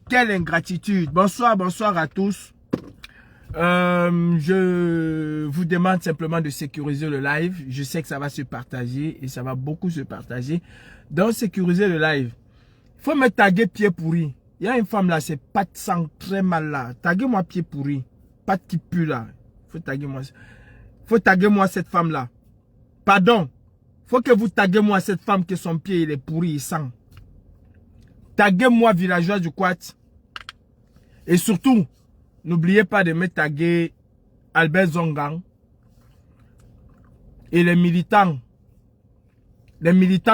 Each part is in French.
Quelle ingratitude. Bonsoir, bonsoir à tous. Je vous demande simplement de sécuriser le live. Je sais que ça va se partager et ça va beaucoup se partager. Donc, sécuriser le live. Il faut me taguer pied pourri. Il y a une femme là, c'est patte sang très mal là. Taguez-moi pied pourri. Patte qui pue là. Faut taguer moi cette femme là. Pardon. Faut que vous taguez moi cette femme que son pied il est pourri, il sent. Taguez-moi villageois du Quat. Et surtout, n'oubliez pas de me taguer Albert Zongang et les militants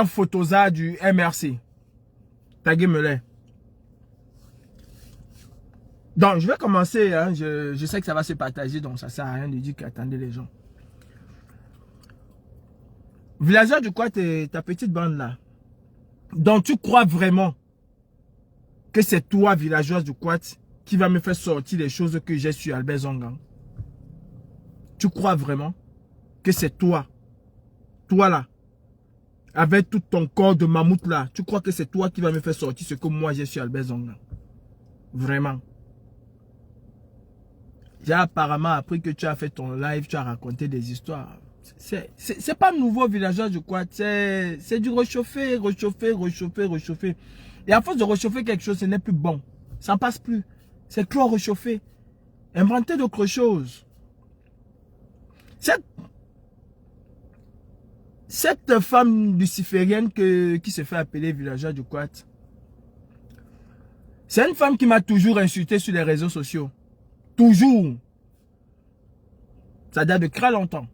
Photosa du MRC. Taguez-me-les. Donc, je vais commencer. Hein, je sais que ça va se partager, donc ça ne sert à rien de dire qu'attendez les gens. Villageois du Quat, ta petite bande là. Donc, tu crois vraiment que c'est toi, villageoise du Quat, qui va me faire sortir les choses que j'ai sur Albert Zongang? Tu crois vraiment que c'est toi là, avec tout ton corps de mammouth là, tu crois que c'est toi qui va me faire sortir ce que moi j'ai sur Albert Zongang? Vraiment? J'ai apparemment appris que tu as fait ton live, tu as raconté des histoires. C'est pas nouveau, villageois du Quat, c'est du réchauffer. Et à force de réchauffer quelque chose, ce n'est plus bon. Ça ne passe plus. C'est trop réchauffé. Inventez d'autres choses. Cette femme luciférienne qui se fait appeler villageois du Quat, c'est une femme qui m'a toujours insulté sur les réseaux sociaux. Toujours. Ça date de très longtemps.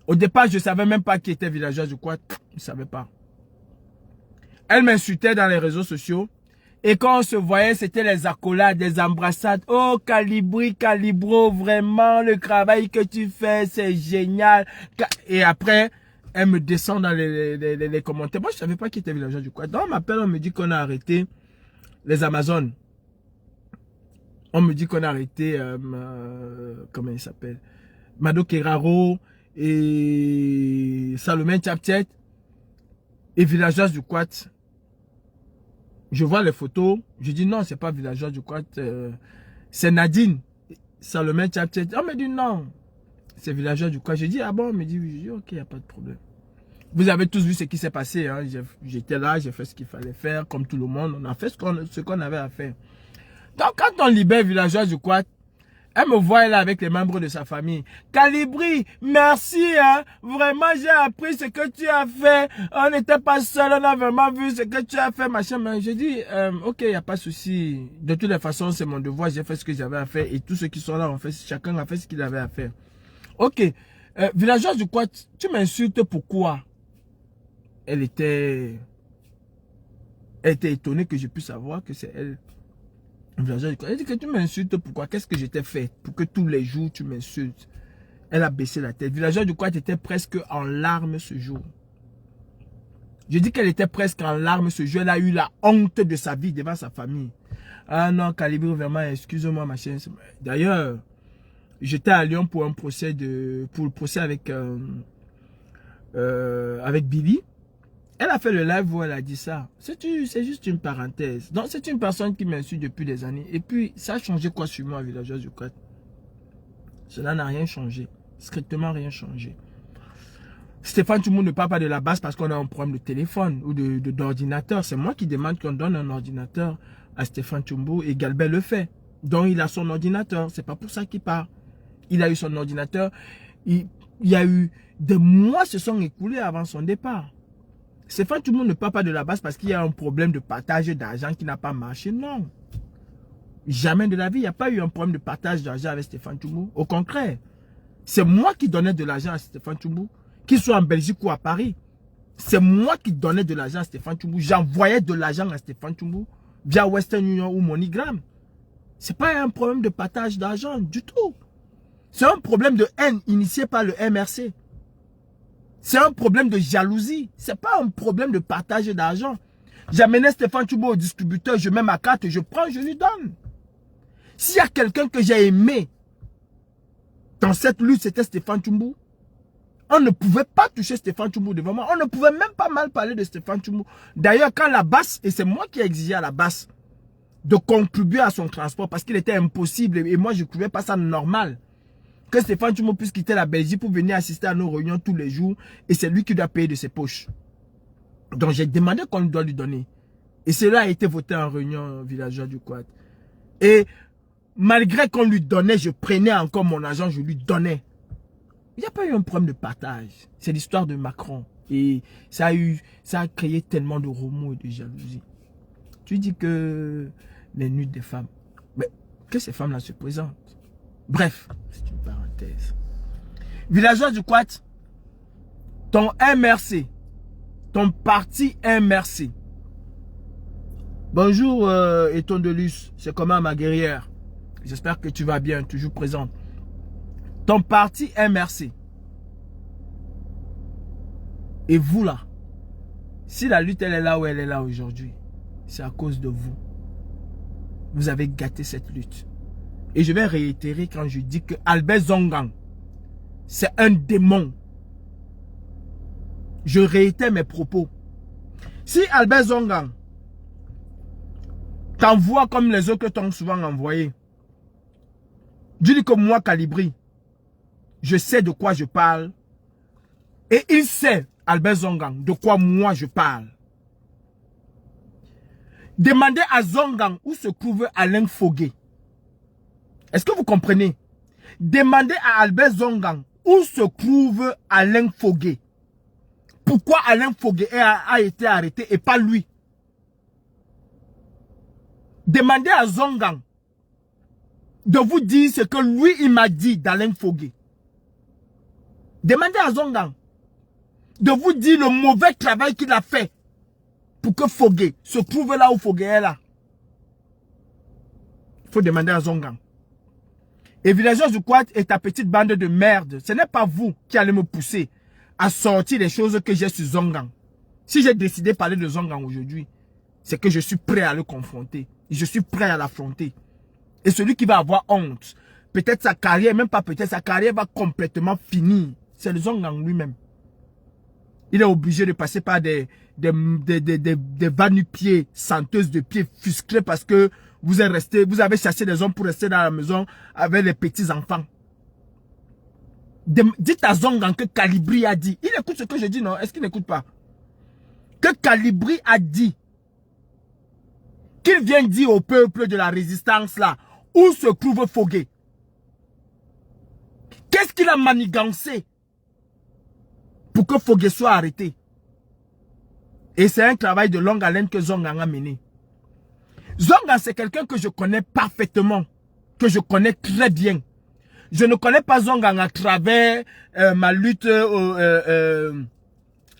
Au départ, je ne savais même pas qui était villageois du Quat. Je ne savais pas. Elle m'insultait dans les réseaux sociaux. Et quand on se voyait, c'était les accolades, des embrassades. Oh, Calibri, Calibro, vraiment, le travail que tu fais, c'est génial. Et après, elle me descend dans les commentaires. Moi, je ne savais pas qui était villageois du Quat. Donc, on m'appelle, on me dit qu'on a arrêté les Amazones. On me dit qu'on a arrêté, comment il s'appelle, Mado Keraro et Salomé Tchaptchet et villageoise du Quat. Je vois les photos, je dis non, c'est pas villageois du Quat, c'est Nadine, Salomé Tchaptchet. On me dit non, c'est villageois du Quat. Je dis ah bon, on me dit oui, je dis ok, il n'y a pas de problème. Vous avez tous vu ce qui s'est passé, hein? J'étais là, j'ai fait ce qu'il fallait faire, comme tout le monde, on a fait ce qu'on avait à faire. Donc quand on libère villageois du Quat, elle me voit là avec les membres de sa famille. Calibri, merci, hein. Vraiment, j'ai appris ce que tu as fait. On n'était pas seul, on a vraiment vu ce que tu as fait, machin. Mais je dis, ok, il n'y a pas de souci. De toutes les façons, c'est mon devoir, j'ai fait ce que j'avais à faire. Et tous ceux qui sont là, chacun a fait ce qu'il avait à faire. Ok, villageoise du Quat, tu m'insultes pourquoi? Elle était étonnée que je puisse savoir que c'est elle. Elle dit que tu m'insultes, pourquoi? Qu'est-ce que je t'ai fait pour que tous les jours tu m'insultes? Elle a baissé la tête. Villageois du Quat était presque en larmes ce jour. Je dis qu'elle était presque en larmes ce jour. Elle a eu la honte de sa vie devant sa famille. Ah non, Calibri, vraiment, excuse-moi, ma chérie. D'ailleurs, j'étais à Lyon pour un procès pour le procès avec Billy. Elle a fait le live où elle a dit ça. C'est juste une parenthèse. Donc, c'est une personne qui m'insulte depuis des années. Et puis, ça a changé quoi sur moi, villageoise du Quat? Cela n'a rien changé. Strictement rien changé. Stéphane Toumou ne parle pas de la base parce qu'on a un problème de téléphone ou d'ordinateur. C'est moi qui demande qu'on donne un ordinateur à Stéphane Toumou et Galbert le fait. Donc, il a son ordinateur. C'est pas pour ça qu'il part. Il a eu son ordinateur. Il y a eu des mois se sont écoulés avant son départ. Stéphane Toumou ne parle pas de la base parce qu'il y a un problème de partage d'argent qui n'a pas marché. Non. Jamais de la vie, il n'y a pas eu un problème de partage d'argent avec Stéphane Toumou. Au contraire, c'est moi qui donnais de l'argent à Stéphane Toumou, qu'il soit en Belgique ou à Paris. C'est moi qui donnais de l'argent à Stéphane Toumou. J'envoyais de l'argent à Stéphane Toumou via Western Union ou MoneyGram. Ce n'est pas un problème de partage d'argent du tout. C'est un problème de haine initié par le MRC. C'est un problème de jalousie. Ce n'est pas un problème de partage d'argent. J'amenais Stéphane Toumou au distributeur, je mets ma carte, je prends, je lui donne. S'il y a quelqu'un que j'ai aimé dans cette lutte, c'était Stéphane Toumou. On ne pouvait pas toucher Stéphane Toumou devant moi. On ne pouvait même pas mal parler de Stéphane Toumou. D'ailleurs, quand la basse, et c'est moi qui ai exigé à la basse de contribuer à son transport parce qu'il était impossible et moi je ne trouvais pas ça normal que Stéphane Tchoumo puisse quitter la Belgique pour venir assister à nos réunions tous les jours et c'est lui qui doit payer de ses poches. Donc j'ai demandé qu'on doit lui donner. Et cela a été voté en réunion villageoise du Quad. Et malgré qu'on lui donnait, je prenais encore mon argent, je lui donnais. Il n'y a pas eu un problème de partage. C'est l'histoire de Macron. Et ça a créé tellement de remords et de jalousie. Tu dis que les nuits des femmes, mais que ces femmes-là se présentent. Bref, c'est une parenthèse. Villageois du Quad, ton MRC, ton parti MRC. Bonjour Eton Delus, c'est comment ma guerrière? J'espère que tu vas bien, toujours présente. Ton parti MRC. Et vous là, si la lutte elle est là où elle est là aujourd'hui, c'est à cause de vous. Vous avez gâté cette lutte. Et je vais réitérer quand je dis que Albert Zongang, c'est un démon. Je réitère mes propos. Si Albert Zongang t'envoie comme les autres t'ont souvent envoyé, dis-lui que moi, Calibri, je sais de quoi je parle. Et il sait, Albert Zongang, de quoi moi je parle. Demandez à Zongang où se trouve Alain Fogué. Est-ce que vous comprenez? Demandez à Albert Zongang où se trouve Alain Fogué. Pourquoi Alain Fogué a été arrêté et pas lui? Demandez à Zongang de vous dire ce que lui, il m'a dit d'Alain Fogué. Demandez à Zongang de vous dire le mauvais travail qu'il a fait pour que Fogué se trouve là où Fogué est là. Il faut demander à Zongang. Et Villageois du Quad est ta petite bande de merde. Ce n'est pas vous qui allez me pousser à sortir les choses que j'ai sur Zongang. Si j'ai décidé de parler de Zongang aujourd'hui, c'est que je suis prêt à le confronter. Je suis prêt à l'affronter. Et celui qui va avoir honte, peut-être sa carrière, même pas peut-être, sa carrière va complètement finir. C'est le Zongang lui-même. Il est obligé de passer par des va-nu-pieds, senteuses de pieds fusquées parce que vous avez chassé des hommes pour rester dans la maison avec les petits-enfants. Dites à Zongang que Calibri a dit. Il écoute ce que je dis, non? Est-ce qu'il n'écoute pas? Que Calibri a dit. Qu'il vient dire au peuple de la résistance là, où se trouve Fogué. Qu'est-ce qu'il a manigancé pour que Fogué soit arrêté? Et c'est un travail de longue haleine que Zongang a mené. Zongang, c'est quelqu'un que je connais parfaitement, que je connais très bien. Je ne connais pas Zongang à travers ma lutte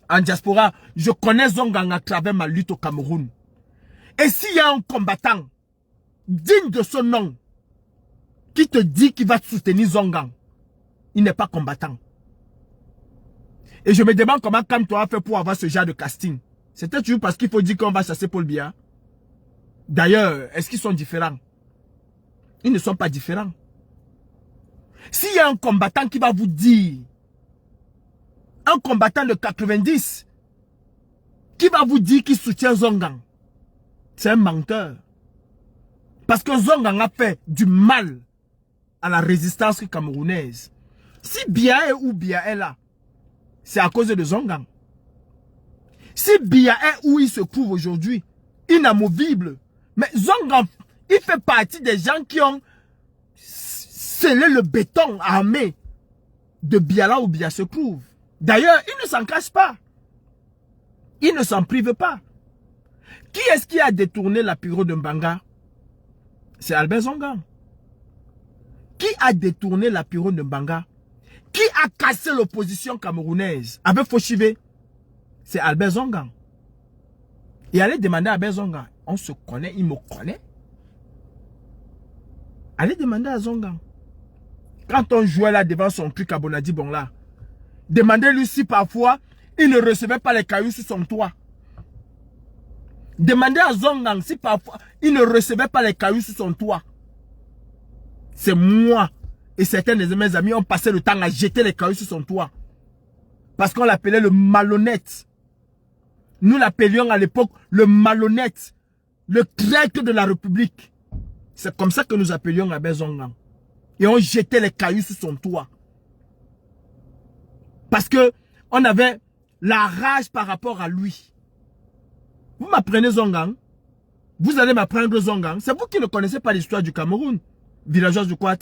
en diaspora. Je connais Zongang à travers ma lutte au Cameroun. Et s'il y a un combattant digne de ce nom qui te dit qu'il va soutenir Zongang, il n'est pas combattant. Et je me demande comment Kamto a fait pour avoir ce genre de casting. C'était toujours parce qu'il faut dire qu'on va chasser Paul Biya. D'ailleurs, est-ce qu'ils sont différents? Ils ne sont pas différents. S'il y a un combattant qui va vous dire, un combattant de 90, qui va vous dire qu'il soutient Zongang, c'est un menteur. Parce que Zongang a fait du mal à la résistance camerounaise. Si Biya est où Biya est là, c'est à cause de Zongang. Si Biya est où il se trouve aujourd'hui, inamovible. Mais Zongang, il fait partie des gens qui ont scellé le béton armé de Biya là où Biya se trouve. D'ailleurs, il ne s'en cache pas. Il ne s'en prive pas. Qui est-ce qui a détourné la pyro de Mbanga? C'est Albert Zongang. Qui a détourné la pyro de Mbanga? Qui a cassé l'opposition camerounaise avec Foshivé? C'est Albert Zongang. Et allez demander à Albert Zongang. On se connaît, il me connaît. Allez demander à Zongang. Quand on jouait là devant son truc à Bonadi Bonla, demandez-lui si parfois il ne recevait pas les cailloux sur son toit. Demandez à Zongang si parfois il ne recevait pas les cailloux sur son toit. C'est moi et certains de mes amis ont passé le temps à jeter les cailloux sur son toit. Parce qu'on l'appelait le malhonnête. Nous l'appelions à l'époque le malhonnête. le traître de la République. C'est comme ça que nous appelions Abel Zongang. Et on jetait les cailloux sur son toit. Parce que on avait la rage par rapport à lui. Vous m'apprenez Zongang. Vous allez m'apprendre Zongang. C'est vous qui ne connaissez pas l'histoire du Cameroun, villageois du Quat.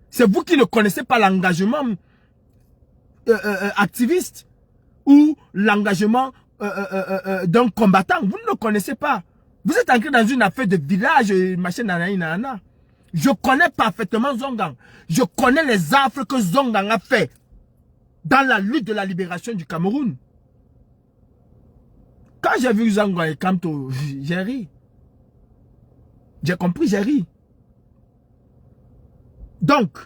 C'est vous qui ne connaissez pas l'engagement activiste ou l'engagement d'un combattant. Vous ne le connaissez pas. Vous êtes entré dans une affaire de village, machin, nanana. Je connais parfaitement Zongang. Je connais les affres que Zongang a fait dans la lutte de la libération du Cameroun. Quand j'ai vu Zongang et Kamto, j'ai ri. J'ai compris, j'ai ri. Donc,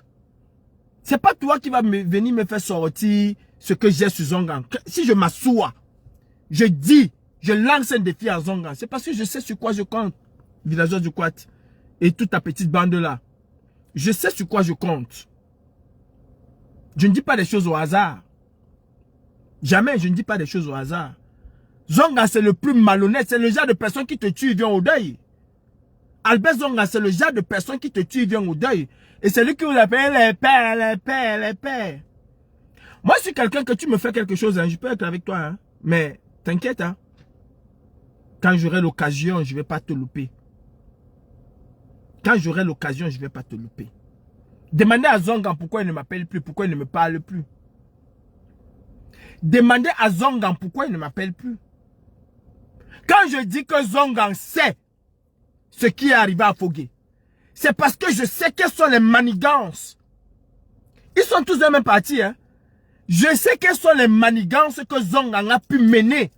c'est pas toi qui vas venir me faire sortir ce que j'ai sur Zongang. Si je m'assois, je dis, je lance un défi à Zongang. C'est parce que je sais sur quoi je compte, villageois du Quat. Et toute ta petite bande là. Je sais sur quoi je compte. Je ne dis pas des choses au hasard. Jamais je ne dis pas des choses au hasard. Zongang c'est le plus malhonnête. C'est le genre de personne qui te tue, il vient au deuil. Albert Zongang c'est le genre de personne qui te tue, il vient au deuil. Et c'est lui qui vous appelle les pères, les pères, les pères. Moi je suis quelqu'un que tu me fais quelque chose, hein, je peux être avec toi. Hein, mais t'inquiète. Hein, quand j'aurai l'occasion, je ne vais pas te louper. Quand j'aurai l'occasion, je ne vais pas te louper. Demandez à Zongang pourquoi il ne m'appelle plus, pourquoi il ne me parle plus. Demandez à Zongang pourquoi il ne m'appelle plus. Quand je dis que Zongang sait ce qui est arrivé à Fogué, c'est parce que je sais quelles sont les manigances. Ils sont tous de la même partie. Hein. Je sais quelles sont les manigances que Zongang a pu mener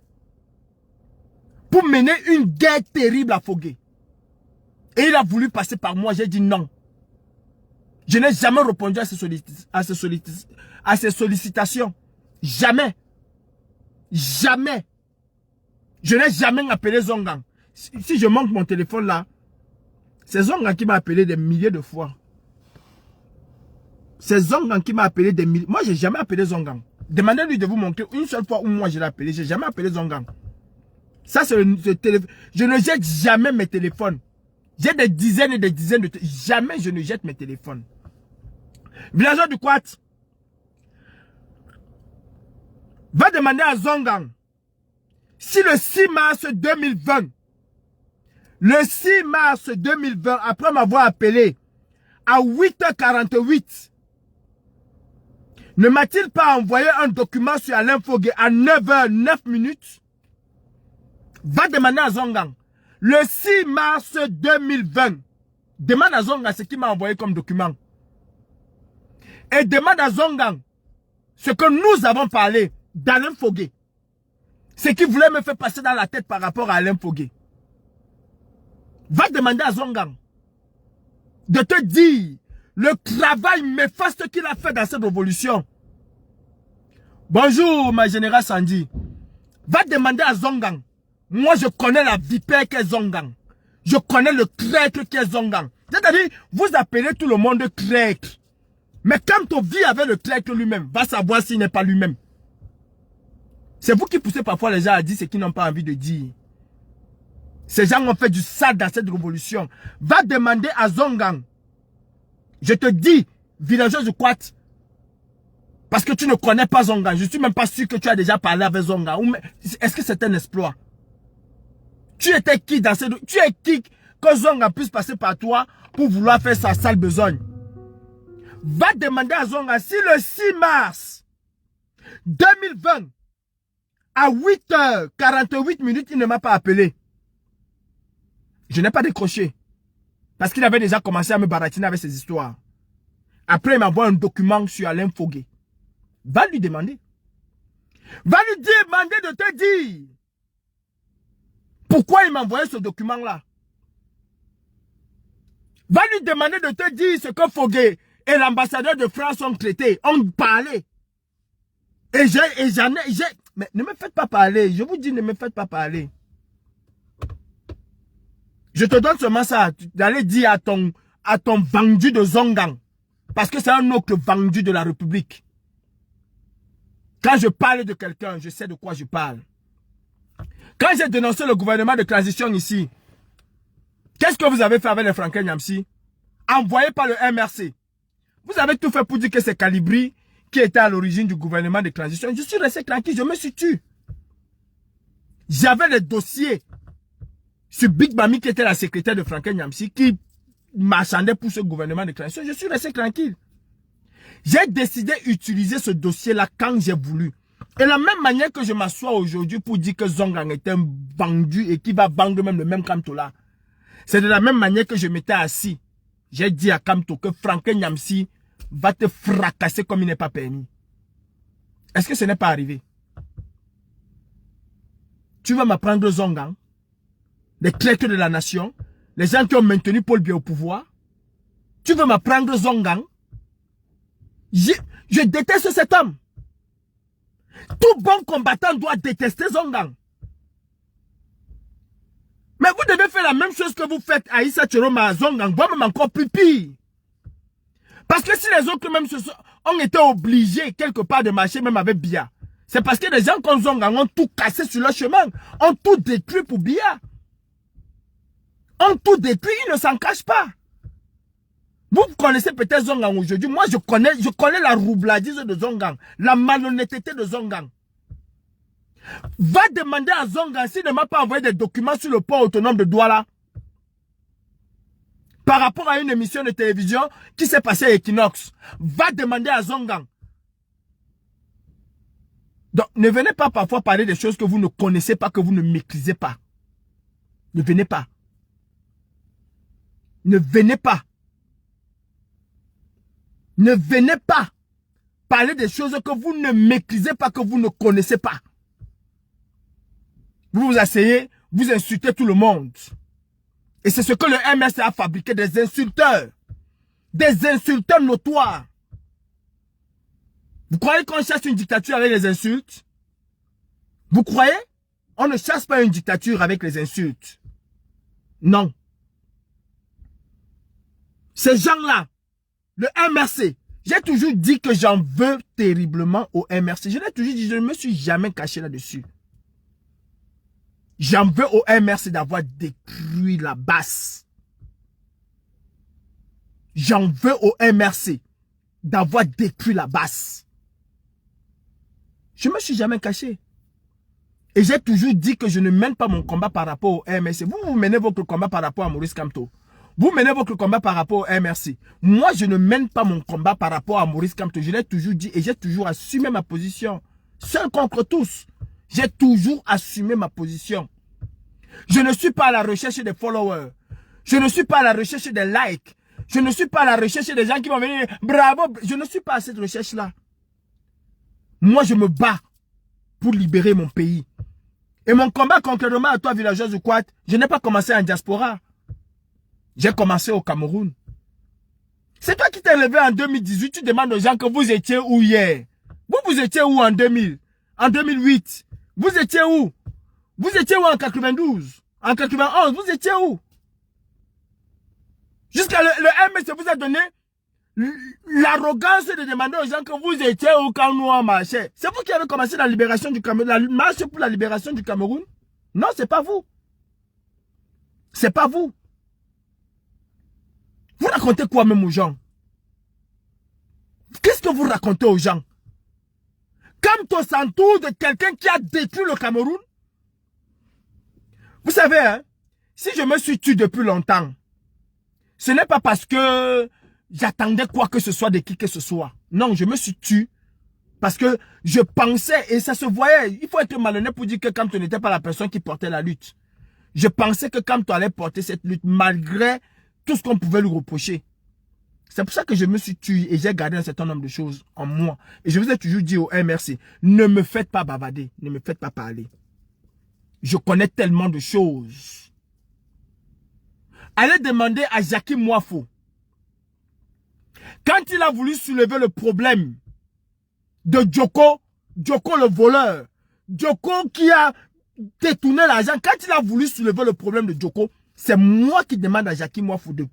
pour mener une guerre terrible à Fogué. Et il a voulu passer par moi, j'ai dit non. Je n'ai jamais répondu à ces sollicitations. Jamais. Jamais. Je n'ai jamais appelé Zongang. Si je manque mon téléphone là, c'est Zongang qui m'a appelé des milliers de fois. C'est Zongang qui m'a appelé des milliers. Moi, je n'ai jamais appelé Zongang. Demandez-lui de vous montrer une seule fois où moi je l'ai appelé. Je n'ai jamais appelé Zongang. Ça, c'est le téléphone. Je ne jette jamais mes téléphones. J'ai des dizaines et des dizaines de téléphones. Jamais je ne jette mes téléphones. Villageois du Quat, va demander à Zongang si le 6 mars 2020, le 6 mars 2020, après m'avoir appelé à 8h48, ne m'a-t-il pas envoyé un document sur Alain Fogué à 9h09? Va demander à Zongang. Le 6 mars 2020, demande à Zongang ce qu'il m'a envoyé comme document. Et demande à Zongang ce que nous avons parlé d'Alain Fogué. Ce qu'il voulait me faire passer dans la tête par rapport à Alain Fogué. Va demander à Zongang de te dire le travail néfaste qu'il a fait dans cette révolution. Bonjour ma générale Sandy. Va demander à Zongang. Moi je connais la vipère qu'est Zongang. Je connais le traître qu'est Zongang. C'est-à-dire, vous appelez tout le monde traître. Mais quand on vit avec le traître lui-même, va savoir s'il n'est pas lui-même. C'est vous qui poussez parfois les gens à dire ce qu'ils n'ont pas envie de dire. Ces gens ont fait du sale dans cette révolution. Va demander à Zongang. Je te dis, villageois du Quat, parce que tu ne connais pas Zongang. Je ne suis même pas sûr que tu as déjà parlé avec Zongang. Est-ce que c'est un exploit? Tu étais qui dans cette... Tu es qui que Zongang puisse passer par toi pour vouloir faire sa sale besogne? Va demander à Zongang si le 6 mars 2020, à 8h48, il ne m'a pas appelé. Je n'ai pas décroché. Parce qu'il avait déjà commencé à me baratiner avec ses histoires. Après, il m'envoie un document sur Alain Fogué. Va lui demander. Va lui demander de te dire pourquoi il m'a envoyé ce document-là. Va lui demander de te dire ce que Fogué et l'ambassadeur de France ont traité, ont parlé. Et j'en ai... Mais ne me faites pas parler. Je vous dis, ne me faites pas parler. Je te donne seulement ça. D'aller dire à ton vendu de Zongang. Parce que c'est un autre vendu de la République. Quand je parle de quelqu'un, je sais de quoi je parle. Quand j'ai dénoncé le gouvernement de transition ici, Qu'est-ce que vous avez fait avec les Franklin Nyamsi? Envoyé par le MRC. Vous avez tout fait pour dire que c'est Calibri qui était à l'origine du gouvernement de transition. Je suis resté tranquille, je me suis tué. J'avais les dossiers sur Big Mami qui était la secrétaire de Franklin Nyamsi qui marchandait pour ce gouvernement de transition. Je suis resté tranquille. J'ai décidé d'utiliser ce dossier-là quand j'ai voulu. Et la même manière que je m'assois aujourd'hui pour dire que Zongang était un vendu et qui va vendre même le même Kamto-là. C'est de la même manière que je m'étais assis. J'ai dit à Kamto que Franklin Nyamsi va te fracasser comme il n'est pas permis. Est-ce que ce n'est pas arrivé? Tu vas m'apprendre Zongang, les traîtres de la nation, les gens qui ont maintenu Paul Biya au pouvoir. Tu veux m'apprendre Zongang? Je déteste cet homme. Tout bon combattant doit détester Zongang. Mais vous devez faire la même chose que vous faites à Issa Chiroma, à Zongang, voire même encore plus pire. Parce que si les autres même ont été obligés quelque part de marcher même avec Biya, c'est parce que les gens comme Zongang ont tout cassé sur leur chemin, ont tout détruit pour Biya. Ont tout détruit, ils ne s'en cachent pas. Vous connaissez peut-être Zongang aujourd'hui. Moi, je connais la roubladise de Zongang, la malhonnêteté de Zongang. Va demander à Zongang s'il ne m'a pas envoyé des documents sur le port autonome de Douala. Par rapport à une émission de télévision qui s'est passée à Equinox. Va demander à Zongang. Donc, ne venez pas parfois parler des choses que vous ne connaissez pas, que vous ne maîtrisez pas. Ne venez pas. Ne venez pas. Ne venez pas parler des choses que vous ne maîtrisez pas, que vous ne connaissez pas. Vous vous asseyez, vous insultez tout le monde. Et c'est ce que le MRC a fabriqué, des insulteurs. Des insulteurs notoires. Vous croyez qu'on chasse une dictature avec les insultes? Vous croyez? On ne chasse pas une dictature avec les insultes. Non. Ces gens-là, le MRC, j'ai toujours dit que j'en veux terriblement au MRC. Je l'ai toujours dit, je ne me suis jamais caché là-dessus. J'en veux au MRC d'avoir détruit la base. J'en veux au MRC d'avoir détruit la base. Je ne me suis jamais caché. Et j'ai toujours dit que je ne mène pas mon combat par rapport au MRC. Vous menez votre combat par rapport à Maurice Kamto. Vous menez votre combat par rapport au MRC. Moi, je ne mène pas mon combat par rapport à Maurice Kamto. Je l'ai toujours dit et j'ai toujours assumé ma position. Seul contre tous. J'ai toujours assumé ma position. Je ne suis pas à la recherche des followers. Je ne suis pas à la recherche des likes. Je ne suis pas à la recherche des gens qui vont venir. Bravo. Je ne suis pas à cette recherche-là. Moi, je me bats pour libérer mon pays. Et mon combat concrètement à toi, villageois du Quad, je n'ai pas commencé en diaspora. J'ai commencé au Cameroun. C'est toi qui t'es levé en 2018. Tu demandes aux gens que vous étiez où hier? Vous étiez où en 2000? En 2008? Vous étiez où? Vous étiez où en 92? En 91? Vous étiez où? Jusqu'à le MRC vous a donné l'arrogance de demander aux gens que vous étiez où quand nous on marchait. C'est vous qui avez commencé la libération du Cameroun, la marche pour la libération du Cameroun? Non, c'est pas vous. C'est pas vous. Vous racontez quoi même aux gens? Qu'est-ce que vous racontez aux gens? Kamto s'entoure de quelqu'un qui a détruit le Cameroun? Vous savez, hein, si je me suis tué depuis longtemps, ce n'est pas parce que j'attendais quoi que ce soit de qui que ce soit. Non, je me suis tué parce que je pensais, et ça se voyait, il faut être malhonnête pour dire que Kamto n'était pas la personne qui portait la lutte. Je pensais que Kamto allait porter cette lutte malgré tout ce qu'on pouvait lui reprocher. C'est pour ça que je me suis tué et j'ai gardé un certain nombre de choses en moi. Et je vous ai toujours dit au MRC, ne me faites pas bavader, ne me faites pas parler. Je connais tellement de choses. Allez demander à Jackie Moifo. Quand il a voulu soulever le problème de Djoko le voleur, Djoko qui a détourné l'argent, quand il a voulu soulever le problème de Djoko, c'est moi qui demande à Jackie Moifo de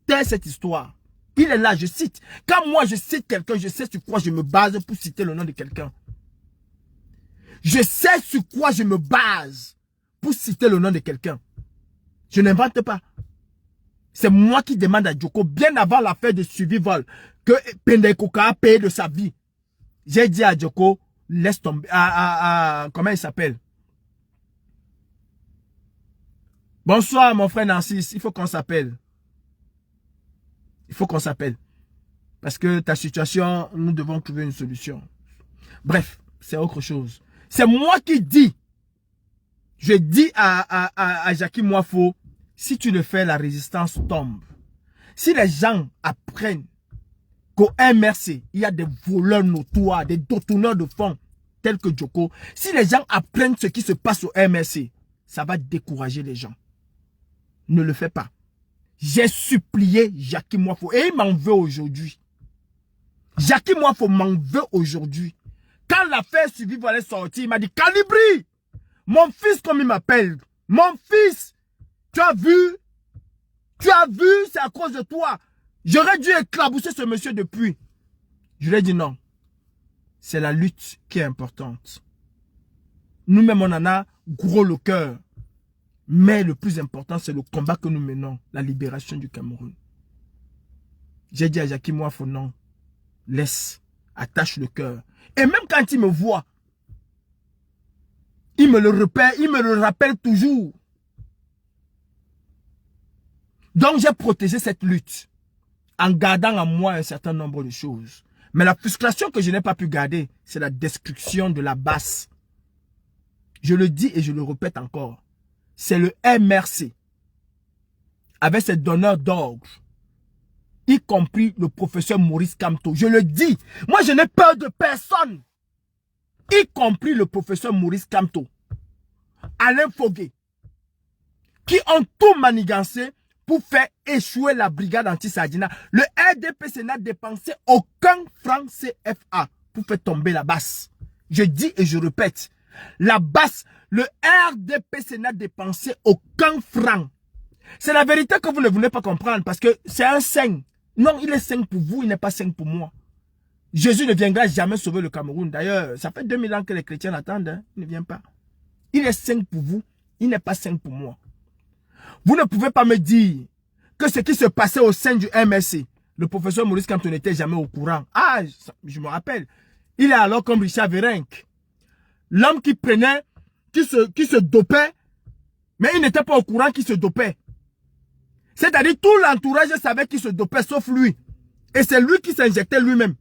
taire cette histoire. Il est là, je cite. Quand moi je cite quelqu'un, je sais sur quoi je me base pour citer le nom de quelqu'un. Je sais sur quoi je me base pour citer le nom de quelqu'un. Je n'invente pas. C'est moi qui demande à Djoko, bien avant l'affaire de suivi vol, que Pendekoka a payé de sa vie. J'ai dit à Djoko, laisse tomber. Comment il s'appelle? Bonsoir, mon frère Nancy. Il faut qu'on s'appelle. Il faut qu'on s'appelle. Parce que ta situation, nous devons trouver une solution. Bref, c'est autre chose. C'est moi qui dis. Je dis à Jackie Moifo, si tu le fais, la résistance tombe. Si les gens apprennent qu'au MRC, il y a des voleurs notoires, des détourneurs de fonds, tels que Djoko, si les gens apprennent ce qui se passe au MRC, ça va décourager les gens. Ne le fais pas. J'ai supplié Jackie Moifo et il m'en veut aujourd'hui. Jackie Moifo m'en veut aujourd'hui. Quand l'affaire suivie allait sortir, il m'a dit, Calibri, mon fils comme il m'appelle, mon fils, tu as vu, c'est à cause de toi. J'aurais dû éclabousser ce monsieur depuis. Je lui ai dit non. C'est la lutte qui est importante. Nous-mêmes, on en a gros le cœur. Mais le plus important, c'est le combat que nous menons. La libération du Cameroun. J'ai dit à Jackie Moifo, non. Laisse. Attache le cœur. Et même quand il me voit, il me le repère, il me le rappelle toujours. Donc j'ai protégé cette lutte en gardant en moi un certain nombre de choses. Mais la frustration que je n'ai pas pu garder, c'est la destruction de la base. Je le dis et je le répète encore. C'est le MRC, avec ses donneurs d'ordre, y compris le professeur Maurice Kamto. Je le dis, moi je n'ai peur de personne, y compris le professeur Maurice Kamto, Alain Foguet, qui ont tout manigancé pour faire échouer la brigade anti-Sardina. Le RDPC n'a dépensé aucun franc CFA pour faire tomber la base. Je dis et je répète, la base, le RDPC n'a dépensé aucun franc. C'est la vérité que vous ne voulez pas comprendre parce que c'est un saint. Non, il est saint pour vous, il n'est pas saint pour moi. Jésus ne viendra jamais sauver le Cameroun. D'ailleurs, ça fait 2000 ans que les chrétiens l'attendent. Hein. Il ne vient pas. Il est saint pour vous, il n'est pas saint pour moi. Vous ne pouvez pas me dire que ce qui se passait au sein du MSC, le professeur Maurice Kamto n'était jamais au courant. Ah, je me rappelle. Il est alors comme Richard Virenque. L'homme qui prenait, qui se dopait, mais il n'était pas au courant qu'il se dopait. C'est-à-dire tout l'entourage savait qu'il se dopait sauf lui. Et c'est lui qui s'injectait lui-même.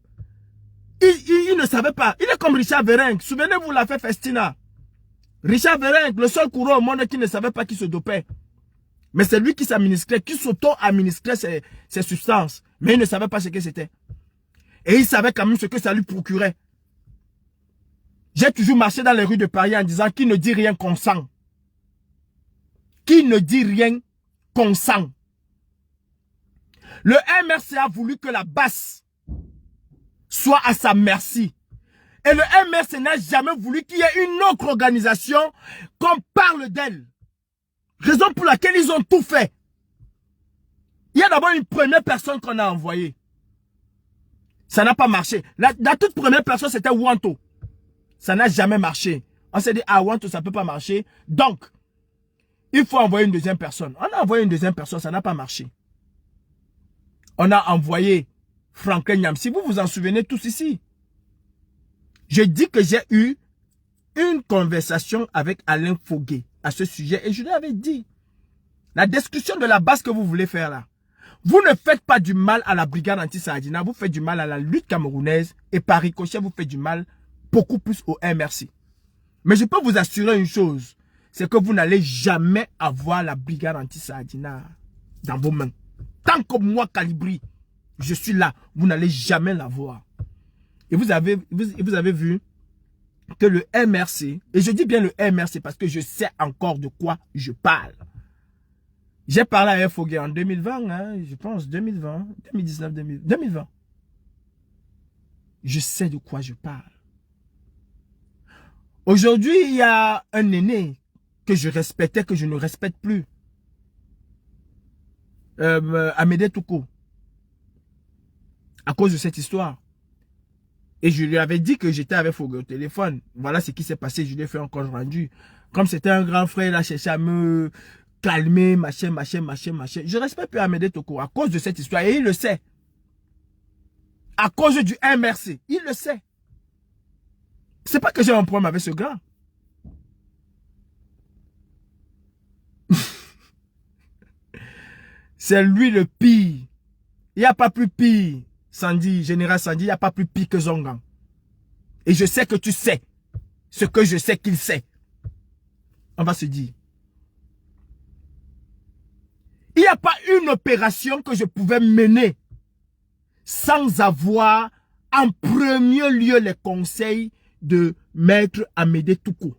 Il ne savait pas. Il est comme Richard Virenque. Souvenez-vous l'affaire Festina. Richard Virenque, le seul coureur au monde qui ne savait pas qu'il se dopait. Mais c'est lui qui s'administrait, qui s'auto-administrait ces substances. Mais il ne savait pas ce que c'était. Et il savait quand même ce que ça lui procurait. J'ai toujours marché dans les rues de Paris en disant qui ne dit rien consent. Qui ne dit rien consent. Le MRC a voulu que la base soit à sa merci. Et le MRC n'a jamais voulu qu'il y ait une autre organisation qu'on parle d'elle. Raison pour laquelle ils ont tout fait. Il y a d'abord une première personne qu'on a envoyée. Ça n'a pas marché. La toute première personne, c'était Wanto. Ça n'a jamais marché. On s'est dit, ah, Wanto, ça ne peut pas marcher. Donc, il faut envoyer une deuxième personne. On a envoyé une deuxième personne, ça n'a pas marché. On a envoyé Franklin Nyamsi. Vous vous en souvenez tous ici. Je dis que j'ai eu une conversation avec Alain Foguet à ce sujet et je lui avais dit, la discussion de la base que vous voulez faire là, vous ne faites pas du mal à la brigade anti-Sardina, vous faites du mal à la lutte camerounaise et par ricochet, vous faites du mal beaucoup plus au MRC. Mais je peux vous assurer une chose, c'est que vous n'allez jamais avoir la brigade anti-Sardina dans vos mains. Tant que moi, Calibri, je suis là, vous n'allez jamais l'avoir. Et vous avez vu que le MRC, et je dis bien le MRC parce que je sais encore de quoi je parle. J'ai parlé à Foguet en 2020, hein, je pense 2020, 2019, 2020. Je sais de quoi je parle. Aujourd'hui, il y a un aîné que je respectais, que je ne respecte plus. Amédée Touko. À cause de cette histoire. Et je lui avais dit que j'étais avec Foguet au téléphone. Voilà ce qui s'est passé, je lui ai fait un compte rendu. Comme c'était un grand frère, il a cherché à me calmer, machin. Je respecte plus Amédée Toko à cause de cette histoire. Et il le sait. À cause du MRC. Il le sait. C'est pas que j'ai un problème avec ce gars. C'est lui le pire. Il n'y a pas plus pire, Sandy, Général Sandy, il n'y a pas plus pire que Zongang. Et je sais que tu sais ce que je sais qu'il sait. On va se dire. Il n'y a pas une opération que je pouvais mener sans avoir en premier lieu les conseils de Maître Amédée Toko.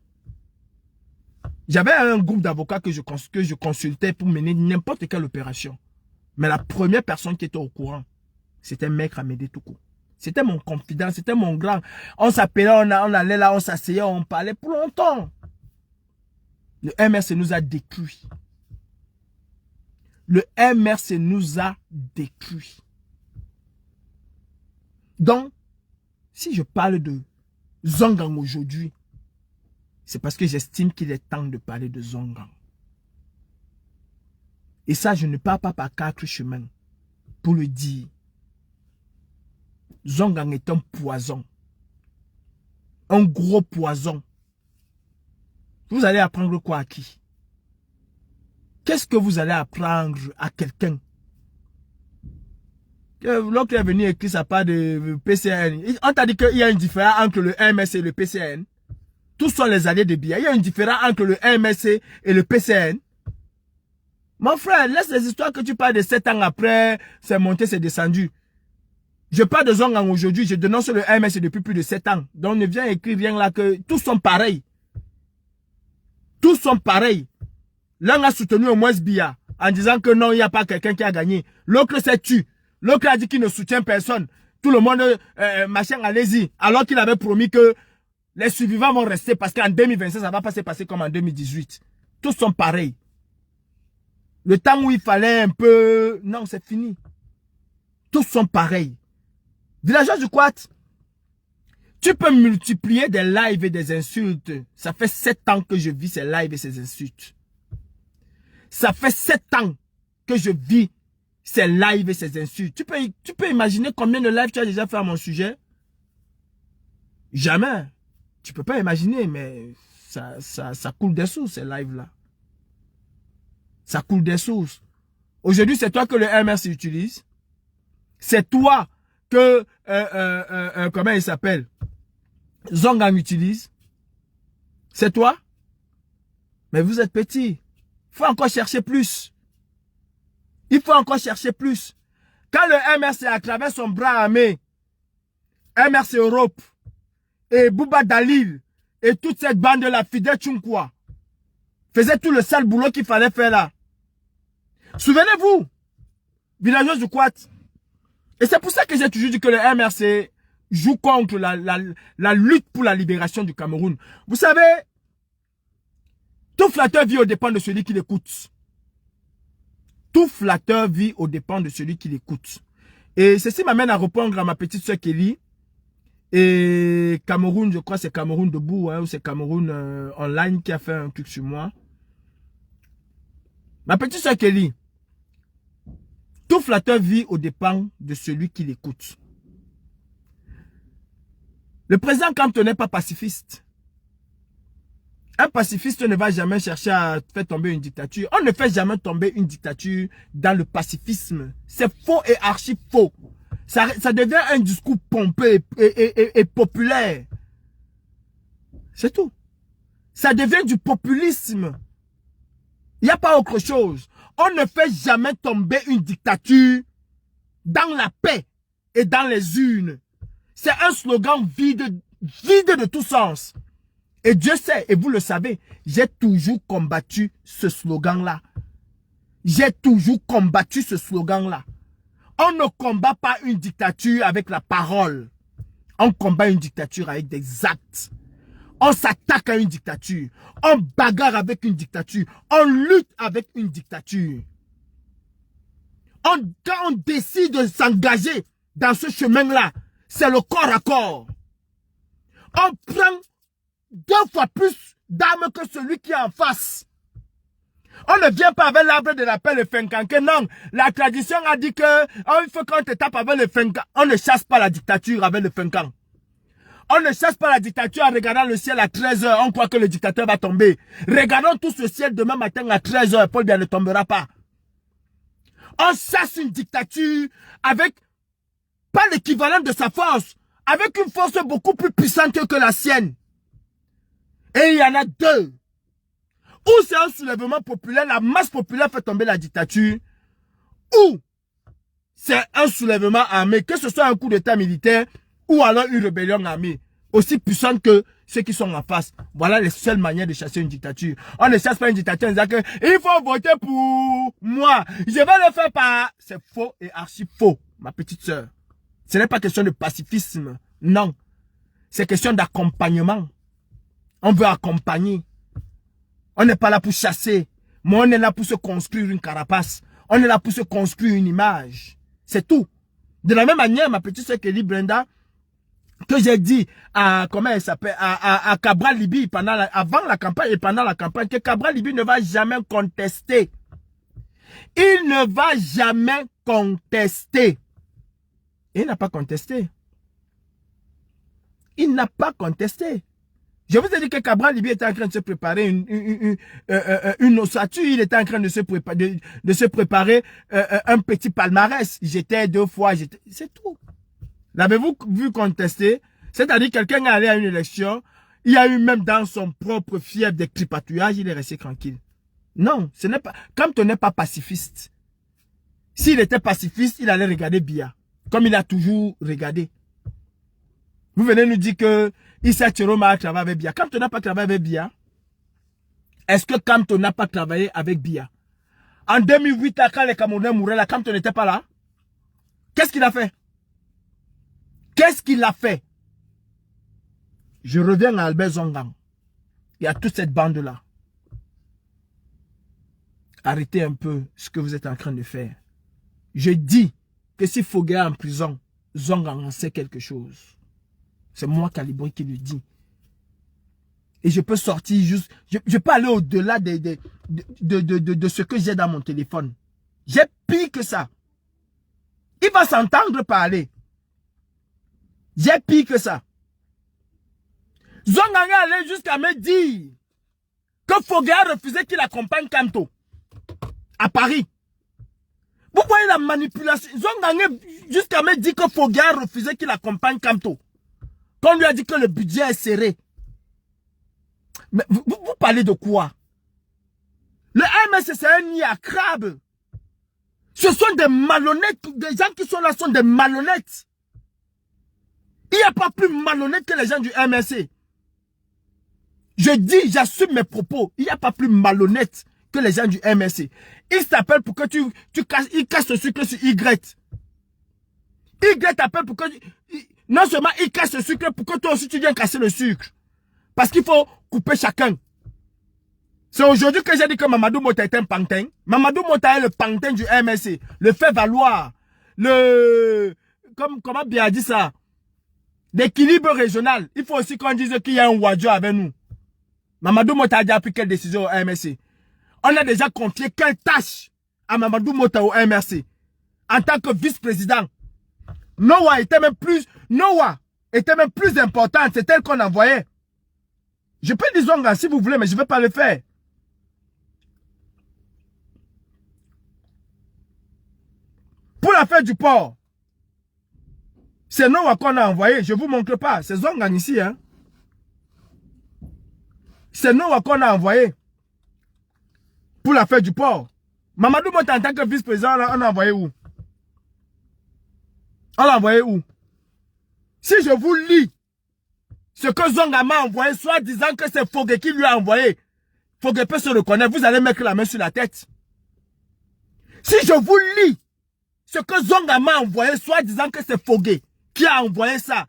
J'avais un groupe d'avocats que je consultais pour mener n'importe quelle opération. Mais la première personne qui était au courant, c'était Maître Amédée Toko. C'était mon confident, c'était mon grand. On s'appelait, on allait là, on s'asseyait, on parlait pour longtemps. Le MRC nous a détruits. Le MRC nous a détruits. Donc, si je parle de Zongang aujourd'hui, c'est parce que j'estime qu'il est temps de parler de Zongang. Et ça, je ne pars pas par 4 chemins pour le dire. Zongang est un poison. Un gros poison. Vous allez apprendre quoi à qui? Qu'est-ce que vous allez apprendre à quelqu'un? L'autre est venu écrire sa part de PCN. On t'a dit qu'il y a une différence entre le MSC et le PCN. Tous sont les alliés de billets. Il y a une différence entre le MSC et le PCN. Mon frère, laisse les histoires que tu parles de 7 ans après, c'est monté, c'est descendu. Je parle de Zongang aujourd'hui, je dénonce le MSC depuis plus de 7 ans. Donc ne viens écrire rien là que tous sont pareils. Tous sont pareils. L'un a soutenu au moins Biya en disant que non, il n'y a pas quelqu'un qui a gagné. L'autre s'est tué. L'autre a dit qu'il ne soutient personne. Tout le monde, machin, allez-y. Alors qu'il avait promis que les survivants vont rester parce qu'en 2025, ça ne va pas se passer comme en 2018. Tous sont pareils. Le temps où il fallait un peu... Non, c'est fini. Tous sont pareils. Villageois du Quat, tu peux multiplier des lives et des insultes. Ça fait 7 ans que je vis ces lives et ces insultes. Ça fait 7 ans que je vis ces lives et ces insultes. Tu peux imaginer combien de lives tu as déjà fait à mon sujet? Jamais. Tu peux pas imaginer, mais ça coule des sources, ces lives-là. Ça coule des sources. Aujourd'hui, c'est toi que le MRC utilise. C'est toi que, comment il s'appelle? Zongang utilise. C'est toi. Mais vous êtes petit. Il faut encore chercher plus. Il faut encore chercher plus. Quand le MRC a travers son bras armé, MRC Europe, et Bouba Dalil, et toute cette bande de la Fidel Tchoukwa, faisait tout le sale boulot qu'il fallait faire là. Souvenez-vous, villageois du Quat. Et c'est pour ça que j'ai toujours dit que le MRC joue contre la lutte pour la libération du Cameroun. Vous savez, tout flatteur vit aux dépens de celui qui l'écoute. Tout flatteur vit aux dépens de celui qui l'écoute. Et ceci m'amène à répondre à ma petite soeur Kelly. Et Cameroun, je crois c'est Cameroun debout, hein, ou c'est Cameroun online qui a fait un truc sur moi. Ma petite soeur Kelly. Tout flatteur vit aux dépens de celui qui l'écoute. Le président Kamto n'est pas pacifiste. Un pacifiste ne va jamais chercher à faire tomber une dictature. On ne fait jamais tomber une dictature dans le pacifisme. C'est faux et archi faux. Ça devient un discours pompeux et populaire. C'est tout. Ça devient du populisme. Il n'y a pas autre chose. On ne fait jamais tomber une dictature dans la paix et dans les urnes. C'est un slogan vide de tout sens. Et Dieu sait, et vous le savez, j'ai toujours combattu ce slogan-là. J'ai toujours combattu ce slogan-là. On ne combat pas une dictature avec la parole. On combat une dictature avec des actes. On s'attaque à une dictature. On bagarre avec une dictature. On lutte avec une dictature. Quand on décide de s'engager dans ce chemin-là, c'est le corps à corps. On prend 2 fois plus d'armes que celui qui est en face. On ne vient pas avec l'arbre de la paix, le Finkanké. Non, la tradition a dit que il faut qu'on te tape avec le Finkan. On ne chasse pas la dictature avec le Finkan. On ne chasse pas la dictature en regardant le ciel à 13 h. On croit que le dictateur va tomber. Regardons tous le ciel demain matin à 13 h. Paul Biya ne tombera pas. On chasse une dictature avec pas l'équivalent de sa force. Avec une force beaucoup plus puissante que la sienne. Et il y en a deux. Ou c'est un soulèvement populaire, la masse populaire fait tomber la dictature. Ou c'est un soulèvement armé, que ce soit un coup d'état militaire ou alors une rébellion armée, aussi puissante que ceux qui sont en face. Voilà les seules manières de chasser une dictature. On ne chasse pas une dictature en disant que il faut voter pour moi. Je vais le faire par... C'est faux et archi faux, ma petite sœur. Ce n'est pas question de pacifisme, non. C'est question d'accompagnement. On veut accompagner. On n'est pas là pour chasser, mais on est là pour se construire une carapace. On est là pour se construire une image. C'est tout. De la même manière, ma petite sœur Kelly Brenda, que j'ai dit à, comment elle s'appelle, à Cabral Libi avant la campagne et pendant la campagne, que Cabral Libi ne va jamais contester. Il ne va jamais contester. Il n'a pas contesté. Il n'a pas contesté. Je vous ai dit que Cabral Libi était en train de se préparer une ossature. Il était en train de se préparer, un petit palmarès. J'étais 2 fois, c'est tout. L'avez-vous vu contester? C'est-à-dire quelqu'un est allé à une élection, il y a eu même dans son propre fief des tripatouillages, il est resté tranquille. Non, ce n'est pas, quand on n'est pas pacifiste. S'il était pacifiste, il allait regarder Biya, comme il a toujours regardé. Vous venez nous dire que Issa Chiroma a travaillé avec Biya. Quand on n'a pas travaillé avec Biya, est-ce que quand on n'a pas travaillé avec Biya, en 2008, quand les Camerounais mouraient là, quand on n'était pas là, qu'est-ce qu'il a fait? Qu'est-ce qu'il a fait? Je reviens à Albert Zongang et à toute cette bande-là. Arrêtez un peu ce que vous êtes en train de faire. Je dis que si Fogué est en prison, Zongang en sait quelque chose. C'est moi, Calibré, qui le dis. Et je peux sortir juste... Je peux aller au-delà de ce que j'ai dans mon téléphone. J'ai pire que ça. Il va s'entendre parler. J'ai pire que ça. Zongang est allé jusqu'à me dire que Fogué a refusé qu'il accompagne Kanto à Paris. Vous voyez la manipulation. Zongang est jusqu'à me dire que Fogué a refusé qu'il accompagne Kanto. Qu'on lui a dit que le budget est serré. Mais vous parlez de quoi? Le MS, c'est un nid à crabe. Ce sont des malhonnêtes. Des gens qui sont là sont des malhonnêtes. Il n'y a pas plus malhonnête que les gens du MSC. Je dis, j'assume mes propos. Il n'y a pas plus malhonnête que les gens du MSC. Ils s'appellent pour que ils cassent le sucre sur Y. Y t'appelle pour que... Non seulement il casse le sucre pour que toi aussi tu viennes casser le sucre. Parce qu'il faut couper chacun. C'est aujourd'hui que j'ai dit que Mamadou Mota est un pantin. Mamadou Mota est le pantin du MSC. Le fait valoir. Comment bien dit ça? L'équilibre régional. Il faut aussi qu'on dise qu'il y a un Wadjo avec nous. Mamadou Mota a déjà pris quelle décision au MSC? On a déjà confié quelle tâche à Mamadou Mota au MSC en tant que vice-président. Noah était même plus importante. C'est elle qu'on envoyait. Je peux dire Zonga si vous voulez, mais je ne vais pas le faire. Pour l'affaire du port, c'est Noah qu'on a envoyé. Je ne vous montre pas. C'est Zonga ici. Hein. C'est Noah qu'on a envoyé. Pour l'affaire du port. Mamadou Mota en tant que vice-président, on a envoyé où? On l'a envoyé où? Si je vous lis ce que Zonga m'a envoyé, soit disant que c'est Fogué qui lui a envoyé, Fogué peut se reconnaître, vous allez mettre la main sur la tête. Si je vous lis ce que Zonga m'a envoyé, soit disant que c'est Fogué qui a envoyé ça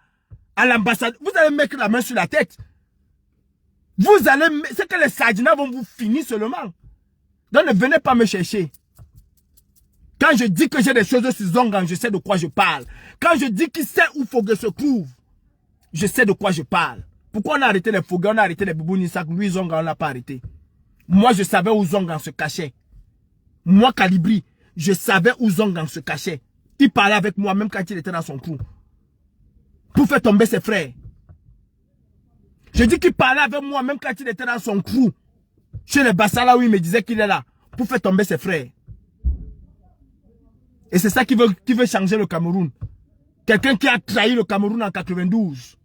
à l'ambassade, vous allez mettre la main sur la tête. Vous allez... C'est que les Sadina vont vous finir seulement. Donc ne venez pas me chercher. Quand je dis que j'ai des choses sur Zongan, je sais de quoi je parle. Quand je dis qu'il sait où Fogué se trouve, je sais de quoi je parle. Pourquoi on a arrêté les Fogué, on a arrêté les Boubou Nissak, lui Zongan, on l'a pas arrêté. Moi, je savais où Zongan se cachait. Moi, Calibri, je savais où Zongan se cachait. Il parlait avec moi même quand il était dans son crew. Pour faire tomber ses frères. Je dis qu'il parlait avec moi même quand il était dans son crew. Chez les Bassala où il me disait qu'il est là. Pour faire tomber ses frères. Et c'est ça qui veut changer le Cameroun. Quelqu'un qui a trahi le Cameroun en 92.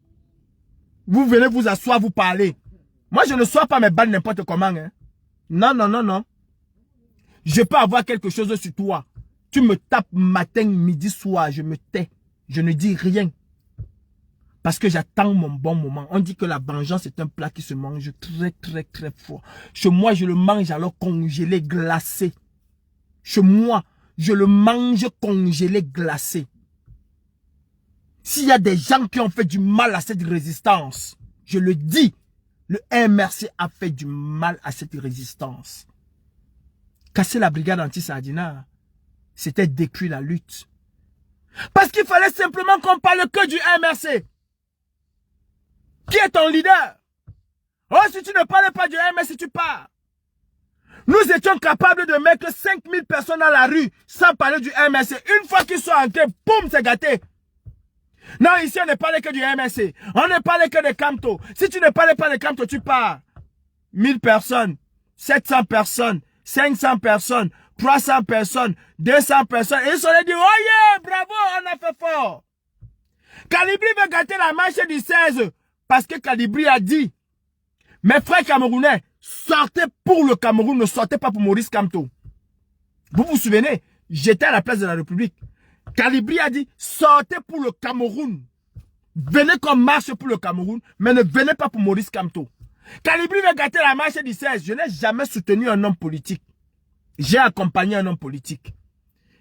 Vous venez vous asseoir, vous parler. Moi, je ne sois pas mes balles n'importe comment. Hein. Non, non, non, non. Je peux avoir quelque chose sur toi. Tu me tapes matin, midi, soir. Je me tais. Je ne dis rien. Parce que j'attends mon bon moment. On dit que la vengeance est un plat qui se mange très, très, très fort. Chez moi, je le mange alors congelé, glacé. Chez moi, je le mange congelé, glacé. S'il y a des gens qui ont fait du mal à cette résistance, je le dis, le MRC a fait du mal à cette résistance. Casser la brigade anti-Sardina, c'était détruire la lutte. Parce qu'il fallait simplement qu'on parle que du MRC. Qui est ton leader? Oh, si tu ne parles pas du MRC, tu pars. Nous étions capables de mettre 5000 personnes dans la rue sans parler du MRC. Une fois qu'ils sont entrés, boum, c'est gâté. Non, ici, on ne parle que du MRC. On ne parle que de Camto. Si tu ne parles pas de Camto, tu pars. 1000 personnes, 700 personnes, 500 personnes, 300 personnes, 200 personnes. Et ils se sont dit, oh yeah, bravo, on a fait fort. Calibri veut gâter la marche du 16. Parce que Calibri a dit, mes frères camerounais, sortez pour le Cameroun, ne sortez pas pour Maurice Kamto. Vous vous souvenez, j'étais à la place de la République. Calibri a dit, sortez pour le Cameroun. Venez comme marche pour le Cameroun, mais ne venez pas pour Maurice Kamto. Calibri veut gâter la marche du 16. Je n'ai jamais soutenu un homme politique. J'ai accompagné un homme politique.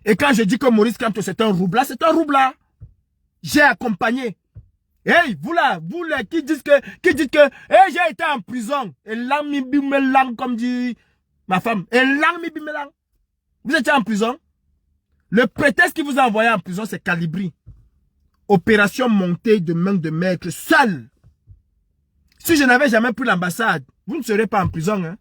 Et quand je dis que Maurice Kamto c'est un roubla, c'est un roubla. J'ai accompagné. Hey, vous là, qui dites que, hey, j'ai été en prison. Et lang mi bimelang, comme dit ma femme. Et lang mi bimelang. Vous étiez en prison. Le prétexte qui vous a envoyé en prison, c'est Calibri. Opération montée de main de maître, seul. Si je n'avais jamais pris l'ambassade, vous ne serez pas en prison. Hein.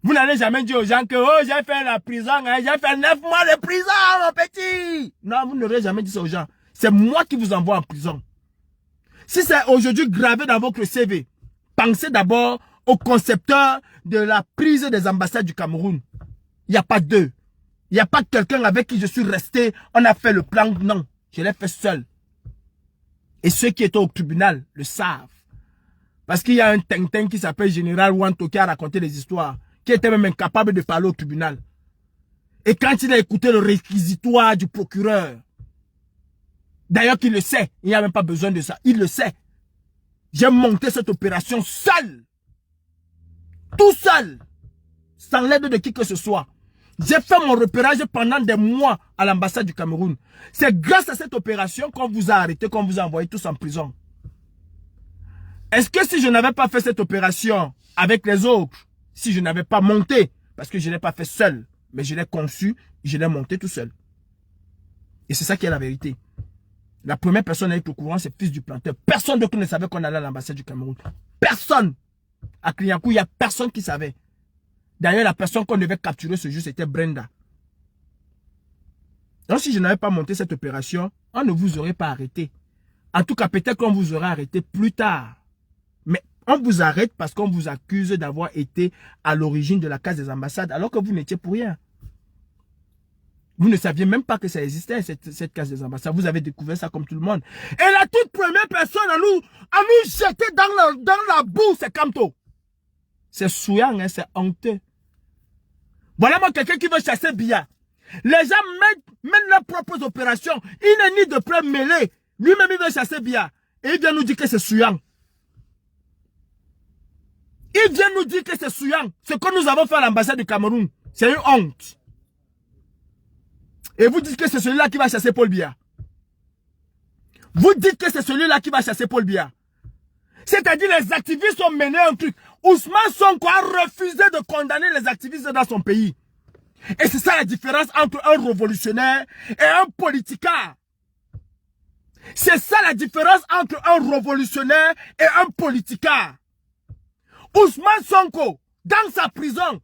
Vous n'allez jamais dire aux gens que, oh, j'ai fait la prison, hein, j'ai fait 9 mois de prison, mon petit. Non, vous n'aurez jamais dit ça aux gens. C'est moi qui vous envoie en prison. Si c'est aujourd'hui gravé dans votre CV, pensez d'abord au concepteur de la prise des ambassades du Cameroun. Il n'y a pas deux. Il n'y a pas quelqu'un avec qui je suis resté, on a fait le plan. Non, je l'ai fait seul. Et ceux qui étaient au tribunal le savent. Parce qu'il y a un tintin qui s'appelle Général Wanto qui a raconté des histoires, qui était même incapable de parler au tribunal. Et quand il a écouté le réquisitoire du procureur, d'ailleurs qu'il le sait, il n'y a même pas besoin de ça, il le sait. J'ai monté cette opération seul. Tout seul. Sans l'aide de qui que ce soit. J'ai fait mon repérage pendant des mois à l'ambassade du Cameroun. C'est grâce à cette opération qu'on vous a arrêté, qu'on vous a envoyé tous en prison. Est-ce que si je n'avais pas fait cette opération avec les autres, si je n'avais pas monté, parce que je ne l'ai pas fait seul, mais je l'ai conçu, je l'ai monté tout seul. Et c'est ça qui est la vérité. La première personne à être au courant, c'est Fils du Planteur. Personne d'autre ne savait qu'on allait à l'ambassade du Cameroun. Personne. À Clignancourt, il n'y a personne qui savait. D'ailleurs, la personne qu'on devait capturer ce jour, c'était Brenda. Donc, si je n'avais pas monté cette opération, on ne vous aurait pas arrêté. En tout cas, peut-être qu'on vous aurait arrêté plus tard. Mais on vous arrête parce qu'on vous accuse d'avoir été à l'origine de la case des ambassades, alors que vous n'étiez pour rien. Vous ne saviez même pas que ça existait, cette case des ambassades. Vous avez découvert ça comme tout le monde. Et la toute première personne à nous jeter dans la boue, c'est Kamto. C'est souillant, hein, c'est honteux. Voilà moi quelqu'un qui veut chasser Biya. Les gens mènent leurs propres opérations. Il n'est ni de près mêlé. Lui-même, il veut chasser Biya. Et il vient nous dire que c'est souillant. Il vient nous dire que c'est souillant. Ce que nous avons fait à l'ambassade du Cameroun, c'est une honte. Et vous dites que c'est celui-là qui va chasser Paul Biya. Vous dites que c'est celui-là qui va chasser Paul Biya. C'est-à-dire les activistes ont mené un truc. Ousmane Sonko a refusé de condamner les activistes dans son pays. Et c'est ça la différence entre un révolutionnaire et un politicard. C'est ça la différence entre un révolutionnaire et un politicard. Ousmane Sonko, dans sa prison,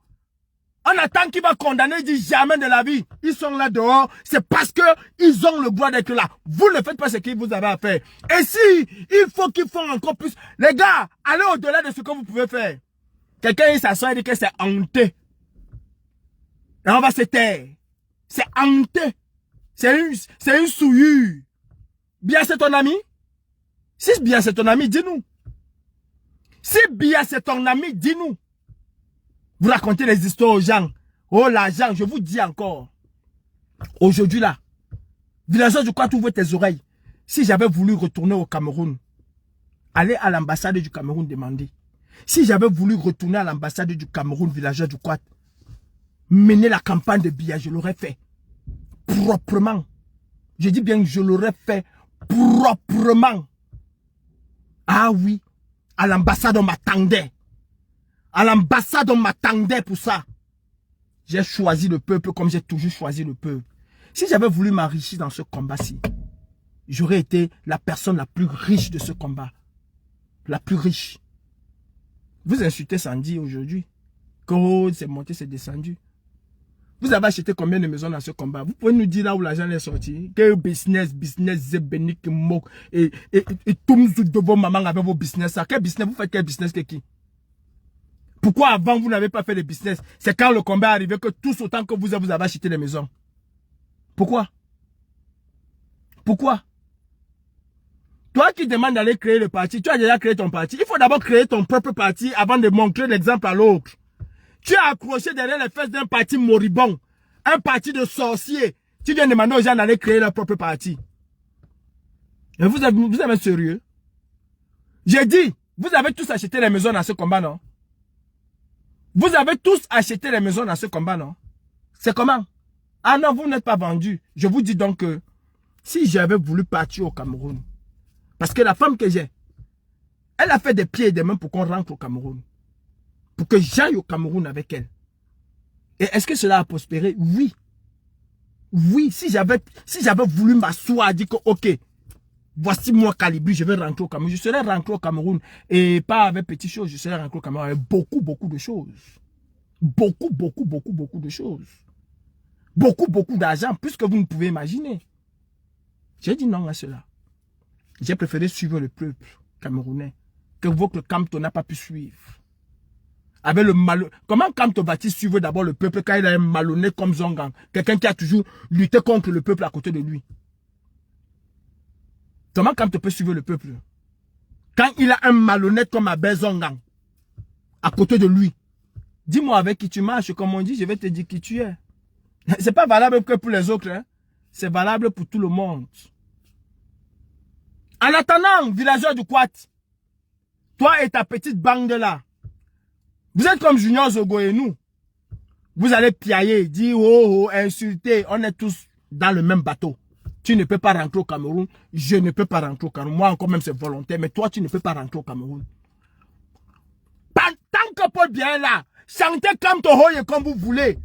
On attend qu'il va condamner, il dit jamais de la vie. Ils sont là dehors, c'est parce que ils ont le droit d'être là. Vous ne faites pas ce que vous avez à faire. Et si il faut qu'ils font encore plus, les gars, allez au-delà de ce que vous pouvez faire. Quelqu'un il s'assoit et dit que c'est honteux. Et on va se taire. C'est honteux. C'est une souillure. Bien c'est ton ami? Si bien c'est ton ami, dis-nous. Si bien c'est ton ami, dis-nous. Vous racontez les histoires aux gens. Oh l'argent, je vous dis encore. Aujourd'hui là, villageois, je crois que tu ouvres tes oreilles. Si j'avais voulu retourner au Cameroun, aller à l'ambassade du Cameroun demander. Si j'avais voulu retourner à l'ambassade du Cameroun, villageois du Quat, mener la campagne de billets, je l'aurais fait. Proprement. Je dis bien que je l'aurais fait proprement. Ah oui, à l'ambassade on m'attendait. À l'ambassade, on m'attendait pour ça. J'ai choisi le peuple comme j'ai toujours choisi le peuple. Si j'avais voulu m'enrichir dans ce combat-ci, j'aurais été la personne la plus riche de ce combat. La plus riche. Vous insultez Sandy aujourd'hui. Que oh, c'est monté, c'est descendu. Vous avez acheté combien de maisons dans ce combat? Vous pouvez nous dire là où l'argent est sorti? Quel business, zébénique, moque, et tout de vos mamans avec vos business. Quel business? Vous faites quel business que qui? Pourquoi avant vous n'avez pas fait de business? C'est quand le combat est arrivé que tous autant que vous avez acheté des maisons. Pourquoi? Pourquoi? Toi qui demandes d'aller créer le parti, tu as déjà créé ton parti. Il faut d'abord créer ton propre parti avant de montrer l'exemple à l'autre. Tu es accroché derrière les fesses d'un parti moribond. Un parti de sorciers. Tu viens demander aux gens d'aller créer leur propre parti. Et vous êtes sérieux? J'ai dit, vous avez tous acheté les maisons dans ce combat, non? Vous avez tous acheté les maisons dans ce combat, non? C'est comment? Ah non, vous n'êtes pas vendus. Je vous dis donc que si j'avais voulu partir au Cameroun, parce que la femme que j'ai, elle a fait des pieds et des mains pour qu'on rentre au Cameroun. Pour que j'aille au Cameroun avec elle. Et est-ce que cela a prospéré? Oui. Oui, si j'avais voulu m'asseoir, dire que ok, voici moi Calibri, je vais rentrer au Cameroun. Je serais rentré au Cameroun et pas avec petites choses, je serais rentré au Cameroun avec beaucoup de choses. Beaucoup de choses. Beaucoup d'argent, plus que vous ne pouvez imaginer. J'ai dit non à cela. J'ai préféré suivre le peuple camerounais que votre Camto n'a pas pu suivre. Avec le mal... Comment Camto va-t-il suivre d'abord le peuple quand il a un malhonnête comme Zongang? Quelqu'un qui a toujours lutté contre le peuple à côté de lui. Comment Camto peut suivre le peuple? Quand il a un malhonnête comme Abel Zongang à côté de lui. Dis-moi avec qui tu marches, comme on dit, je vais te dire qui tu es. C'est pas valable que pour les autres, hein? C'est valable pour tout le monde. En attendant, villageois du Quat, toi et ta petite bande là, vous êtes comme Junior Zogo et nous. Vous allez piailler, dire oh, insulter, on est tous dans le même bateau. Tu ne peux pas rentrer au Cameroun, je ne peux pas rentrer au Cameroun. Moi encore même c'est volontaire, mais toi tu ne peux pas rentrer au Cameroun. Tant que Paul bien est là, chantez comme Tohoye comme vous voulez.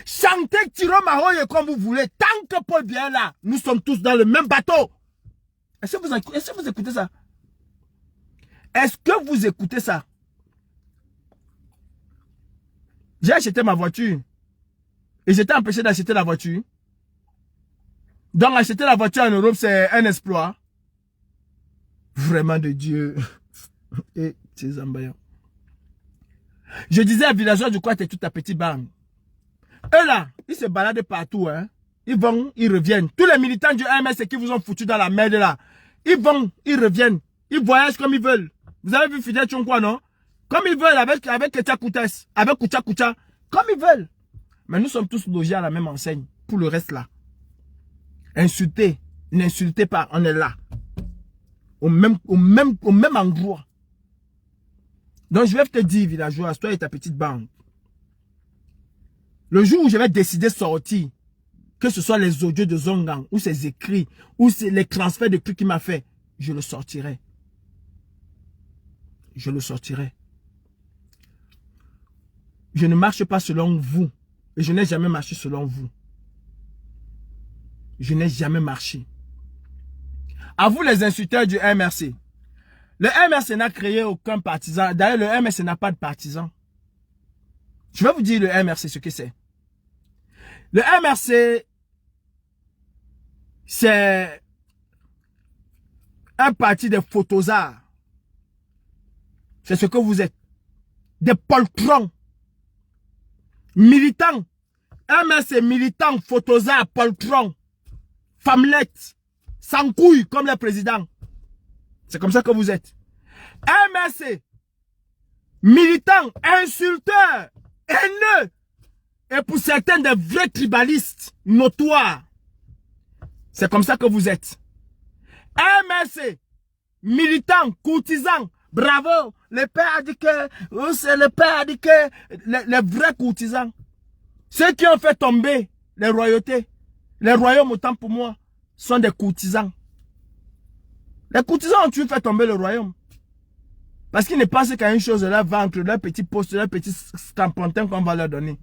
Chantez Tiro Mahoye comme vous voulez. Tant que Paul bien est là, nous sommes tous dans le même bateau. Est-ce que vous écoutez ça? Est-ce que vous écoutez ça? J'ai acheté ma voiture. Et j'étais empêché d'acheter la voiture. Donc acheter la voiture en Europe, c'est un exploit. Vraiment de Dieu. Et ces embayants. Je disais à villageois du Quat et toute ta petite bande. Eux là, ils se baladent partout. Hein. Ils vont, ils reviennent. Tous les militants du AMS qui vous ont foutu dans la merde là. Ils vont, ils reviennent. Ils voyagent comme ils veulent. Vous avez vu Fidel Tchonkwa, non? Comme ils veulent avec Ketia Koutes, avec Koucha. Comme ils veulent. Mais nous sommes tous logés à la même enseigne. Pour le reste là. Insultez. N'insultez pas. On est là. Au même endroit. Donc je vais te dire, villageois, toi et ta petite bande. Le jour où je vais décider de sortir, que ce soit les audios de Zongang, ou ses écrits, ou les transferts de trucs qu'il m'a fait, je le sortirai. Je le sortirai. Je ne marche pas selon vous. Et je n'ai jamais marché selon vous. Je n'ai jamais marché. À vous les insulteurs du MRC. Le MRC n'a créé aucun partisan. D'ailleurs, le MRC n'a pas de partisans. Je vais vous dire le MRC, ce que c'est. Le MRC, c'est un parti de photosards. C'est ce que vous êtes. Des poltrons. Militants. MRC, militants, photosards, poltrons. Femmelettes. Sans couilles, comme le président. C'est comme ça que vous êtes. MRC, militants, insulteurs, haineux. Et pour certains, des vrais tribalistes notoires. C'est comme ça que vous êtes. MRC, militants, courtisans, bravo. Le père a dit que, c'est le père a dit que, les vrais courtisans. Ceux qui ont fait tomber les royautés, les royaumes autant pour moi, sont des courtisans. Les courtisans ont tué fait tomber le royaume. Parce qu'ils ne pensent qu'à une chose, leur ventre, leur petit poste, leur petit stampontin qu'on va leur donner.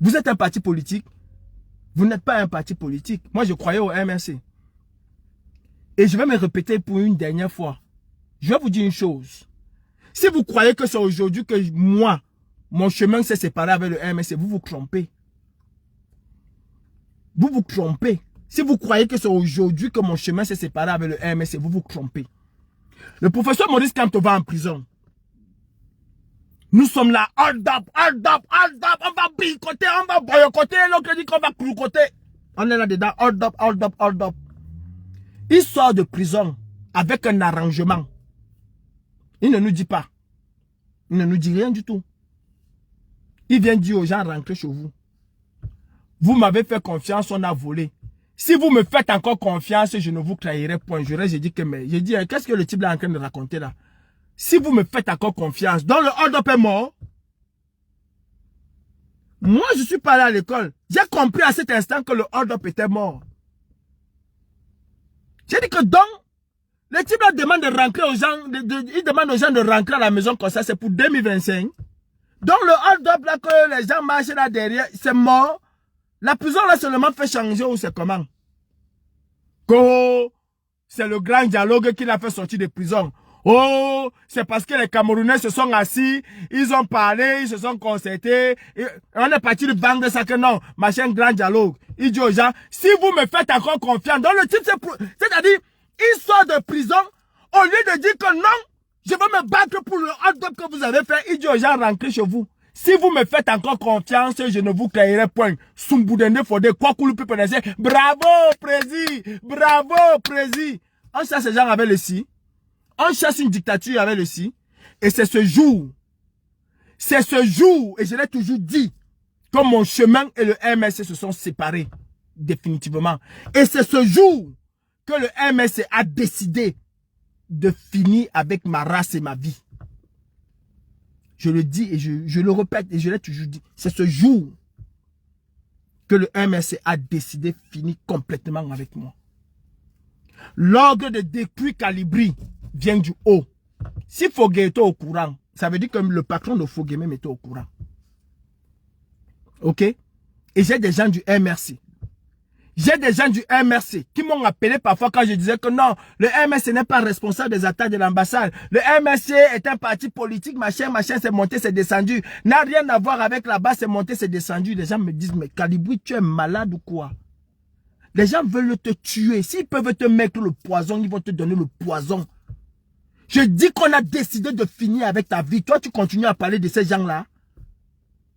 Vous êtes un parti politique. Vous n'êtes pas un parti politique. Moi, je croyais au MRC. Et je vais me répéter pour une dernière fois. Je vais vous dire une chose. Si vous croyez que c'est aujourd'hui que moi, mon chemin s'est séparé avec le MRC, vous vous trompez. Vous vous trompez. Si vous croyez que c'est aujourd'hui que mon chemin s'est séparé avec le MRC, vous vous trompez. Le professeur Maurice Kamto va en prison. Nous sommes là, hold up, hold up, hold up, on va bicoter, on va boycotter, l'autre dit qu'on va cloucoter. On est là-dedans, hold up, hold up, hold up. Il sort de prison avec un arrangement. Il ne nous dit pas. Il ne nous dit rien du tout. Il vient dire aux gens, rentrez chez vous. Vous m'avez fait confiance, on a volé. Si vous me faites encore confiance, je ne vous trahirai point. J'ai dit que, mais, j'ai dit, qu'est-ce que le type là est en train de raconter là? Si vous me faites encore confiance, donc le hold-up est mort. Moi, je suis pas allé à l'école. J'ai compris à cet instant que le hold-up était mort. J'ai dit que donc, le type là demande de rentrer aux gens, il demande aux gens de rentrer à la maison comme ça, c'est pour 2025. Donc le hold-up là que les gens marchent là derrière, c'est mort. La prison là seulement fait changer ou c'est comment? Oh, c'est le grand dialogue qui l'a fait sortir de prison. Oh, c'est parce que les Camerounais se sont assis, ils ont parlé, ils se sont concertés. On est parti de vendre ça que non, machin grand dialogue. Il dit aux gens, si vous me faites encore confiance, donc le type c'est-à-dire, il sort de prison, au lieu de dire que non, je vais me battre pour le hold-up que vous avez fait, il dit aux gens, rentrez chez vous. Si vous me faites encore confiance, je ne vous trahirai point. Sumboudende Fodé, quoi que le bravo, prési, bravo, prési. On chasse ces gens avec le si. On chasse une dictature avec le si. Et c'est ce jour, et je l'ai toujours dit, que mon chemin et le MRC se sont séparés. Définitivement. Et c'est ce jour que le MRC a décidé de finir avec ma race et ma vie. Je le dis et je le répète et je l'ai toujours dit. C'est ce jour que le MRC a décidé de finir complètement avec moi. L'ordre de détruire Calibri vient du haut. Si Fogué était au courant, ça veut dire que le patron de Fogué même était au courant. Ok? Et j'ai des gens du MRC. J'ai des gens du MRC qui m'ont appelé parfois quand je disais que non, le MRC n'est pas responsable des attaques de l'ambassade. Le MRC est un parti politique, machin, c'est monté, c'est descendu. N'a rien à voir avec là-bas, c'est monté, c'est descendu. Les gens me disent, mais Calibri, tu es malade ou quoi? Les gens veulent te tuer. S'ils peuvent te mettre le poison, ils vont te donner le poison. Je dis qu'on a décidé de finir avec ta vie. Toi, tu continues à parler de ces gens-là.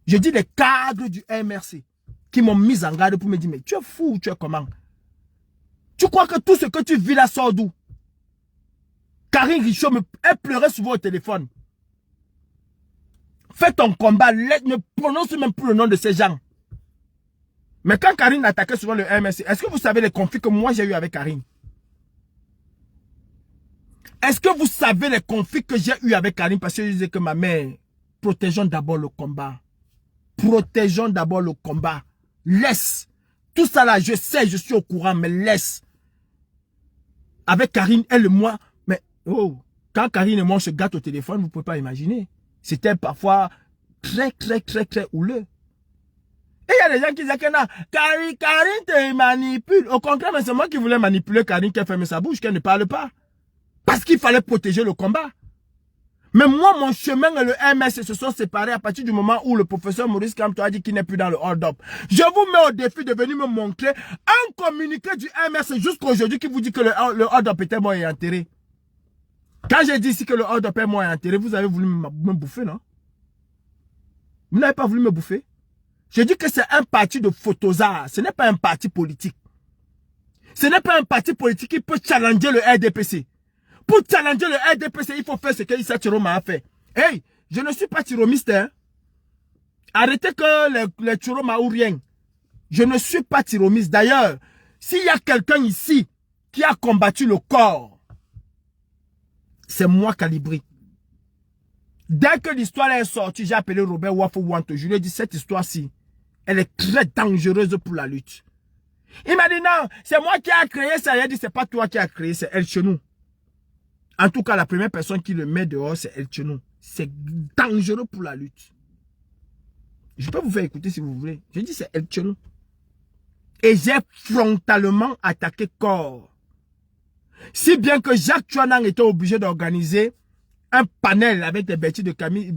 Je dis les cadres du MRC qui m'ont mis en garde pour me dire, mais tu es fou ou tu es comment? Tu crois que tout ce que tu vis là sort d'où? Karine Richaud elle pleurait souvent au téléphone. Fais ton combat, ne prononce même plus le nom de ces gens. Mais quand Karine attaquait souvent le MRC, est-ce que vous savez les conflits que moi j'ai eu avec Karine? Est-ce que vous savez les conflits que j'ai eu avec Karine? Parce que je disais que ma mère, protégeons d'abord le combat. Protégeons d'abord le combat. Laisse. Tout ça là, je sais, je suis au courant, mais laisse. Avec Karine, elle et moi, mais oh, quand Karine et moi se gâtent au téléphone, vous ne pouvez pas imaginer. C'était parfois très houleux. Et il y a des gens qui disaient que non, Karine te manipule. Au contraire, c'est moi qui voulais manipuler Karine, qui a fermé sa bouche, qu'elle ne parle pas. Parce qu'il fallait protéger le combat. Mais moi, mon chemin et le MS se sont séparés à partir du moment où le professeur Maurice Kamto a dit qu'il n'est plus dans le hold-up. Je vous mets au défi de venir me montrer un communiqué du MS jusqu'à aujourd'hui qui vous dit que le hold-up était mort et enterré. Quand j'ai dit ici que le hold-up est mort et enterré, vous avez voulu me bouffer, non? Vous n'avez pas voulu me bouffer? Je dis que c'est un parti de photosars. Ce n'est pas un parti politique. Ce n'est pas un parti politique qui peut challenger le RDPC. Pour challenger le RDPC, il faut faire ce que Issa Chiroma a fait. Hey, je ne suis pas chiromiste. Hein? Arrêtez que les Chiroma ou rien. Je ne suis pas chiromiste. D'ailleurs, s'il y a quelqu'un ici qui a combattu le corps, c'est moi Calibri. Dès que l'histoire est sortie, j'ai appelé Robert Wafo Wanto. Je lui ai dit, cette histoire-ci, elle est très dangereuse pour la lutte. Il m'a dit, non, c'est moi qui ai créé ça. Il a dit, c'est pas toi qui as créé, c'est El Chenou. En tout cas, la première personne qui le met dehors, c'est El Chenou. C'est dangereux pour la lutte. Je peux vous faire écouter si vous voulez. Je dis, c'est El Chenou. Et j'ai frontalement attaqué corps. Si bien que Jacques Chouanang était obligé d'organiser un panel avec des Betty de Camille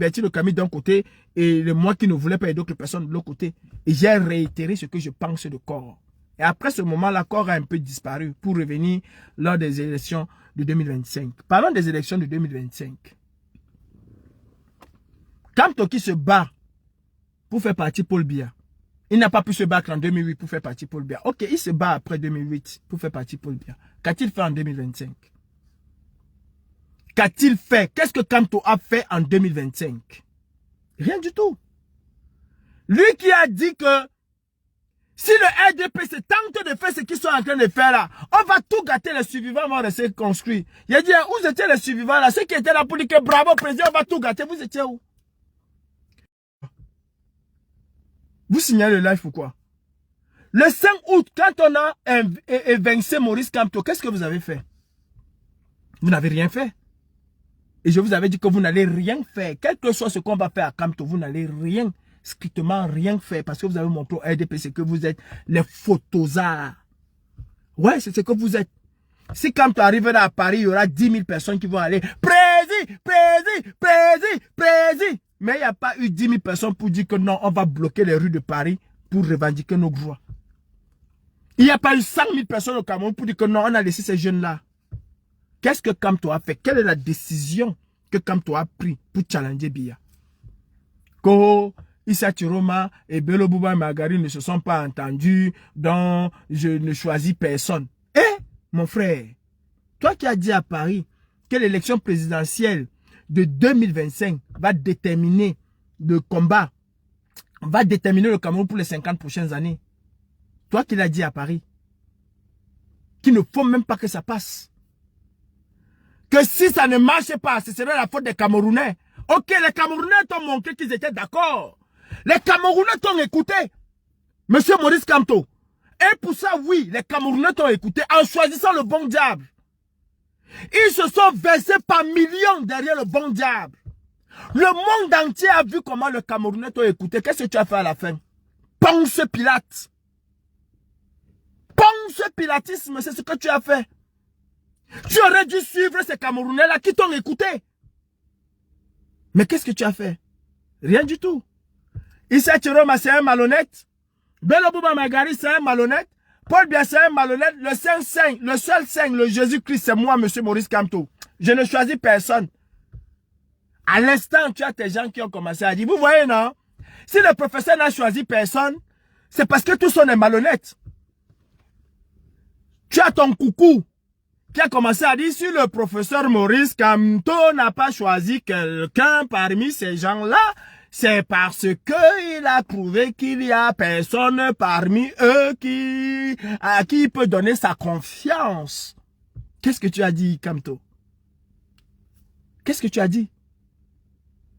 d'un côté et moi qui ne voulais pas et d'autres personnes de l'autre côté. Et j'ai réitéré ce que je pense de corps. Et après ce moment-là, corps a un peu disparu pour revenir lors des élections de 2025. Parlons des élections de 2025. Kamto qui se bat pour faire partie Paul Biya. Il n'a pas pu se battre en 2008 pour faire partie Paul Biya. Ok, il se bat après 2008 pour faire partie Paul Biya. Qu'a-t-il fait en 2025? Qu'a-t-il fait? Qu'est-ce que Kamto a fait en 2025? Rien du tout. Lui qui a dit que si le RDPC tente de faire ce qu'ils sont en train de faire là, on va tout gâter, les survivants vont rester construits. Il a dit, où étaient les survivants là? Ceux qui étaient là pour dire que bravo président, on va tout gâter, vous étiez où? Vous signalez le live pourquoi? Le 5 août, quand on a évincé Maurice Kamto, qu'est-ce que vous avez fait? Vous n'avez rien fait. Et je vous avais dit que vous n'allez rien faire. Quel que soit ce qu'on va faire à Kamto, vous n'allez rien, strictement rien faire. Parce que vous avez montré au RDPC que vous êtes les photosards. Ouais, c'est ce que vous êtes. Si Kamto arrivera à Paris, il y aura 10 000 personnes qui vont aller Prési. Mais il n'y a pas eu 10 000 personnes pour dire que non, on va bloquer les rues de Paris pour revendiquer nos droits. Il n'y a pas eu 100 000 personnes au Cameroun pour dire que non, on a laissé ces jeunes-là. Qu'est-ce que Kamto a fait? Quelle est la décision que Kamto a prise pour challenger Biya? Que Issa Chiroma et Bello Bouba et Magari ne se sont pas entendus, donc je ne choisis personne. Eh, mon frère, toi qui as dit à Paris que l'élection présidentielle de 2025 va déterminer le combat, va déterminer le Cameroun pour les 50 prochaines années. Toi qui l'as dit à Paris, qu'il ne faut même pas que ça passe. Que si ça ne marche pas, ce serait la faute des Camerounais. Ok, les Camerounais t'ont montré qu'ils étaient d'accord. Les Camerounais t'ont écouté. Monsieur Maurice Kamto. Et pour ça, oui, les Camerounais t'ont écouté en choisissant le bon diable. Ils se sont versés par millions derrière le bon diable. Le monde entier a vu comment le Camerounais t'ont écouté. Qu'est-ce que tu as fait à la fin? Ponce Pilate. Ponce Pilatisme, c'est ce que tu as fait. Tu aurais dû suivre ces Camerounais-là qui t'ont écouté. Mais qu'est-ce que tu as fait? Rien du tout. Issa Chiroma, c'est un malhonnête. Bello Bouba Magari, c'est un malhonnête. Paul Biya, c'est un malhonnête. Le seul saint, le Jésus-Christ, c'est moi, monsieur Maurice Kamto. Je ne choisis personne. À l'instant, tu as tes gens qui ont commencé à dire, vous voyez, non? Si le professeur n'a choisi personne, c'est parce que tous sont des malhonnêtes. Tu as ton coucou qui a commencé à dire, si le professeur Maurice Kamto n'a pas choisi quelqu'un parmi ces gens-là, c'est parce que il a trouvé qu'il y a personne parmi eux à qui il peut donner sa confiance. Qu'est-ce que tu as dit, Kamto? Qu'est-ce que tu as dit?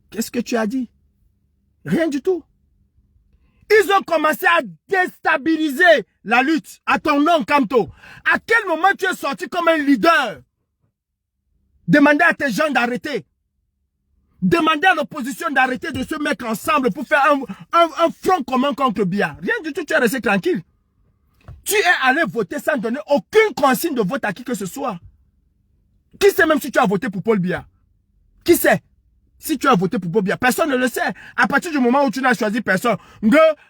Qu'est-ce que tu as dit? Rien du tout. Ils ont commencé à déstabiliser la lutte à ton nom, Kamto. À quel moment tu es sorti comme un leader? Demandez à tes gens d'arrêter. Demandez à l'opposition d'arrêter de se mettre ensemble pour faire un front commun contre Biya. Rien du tout, tu es resté tranquille. Tu es allé voter sans donner aucune consigne de vote à qui que ce soit. Qui sait même si tu as voté pour Paul Biya? Qui sait? Si tu as voté pour Paul Biya, personne ne le sait. À partir du moment où tu n'as choisi personne,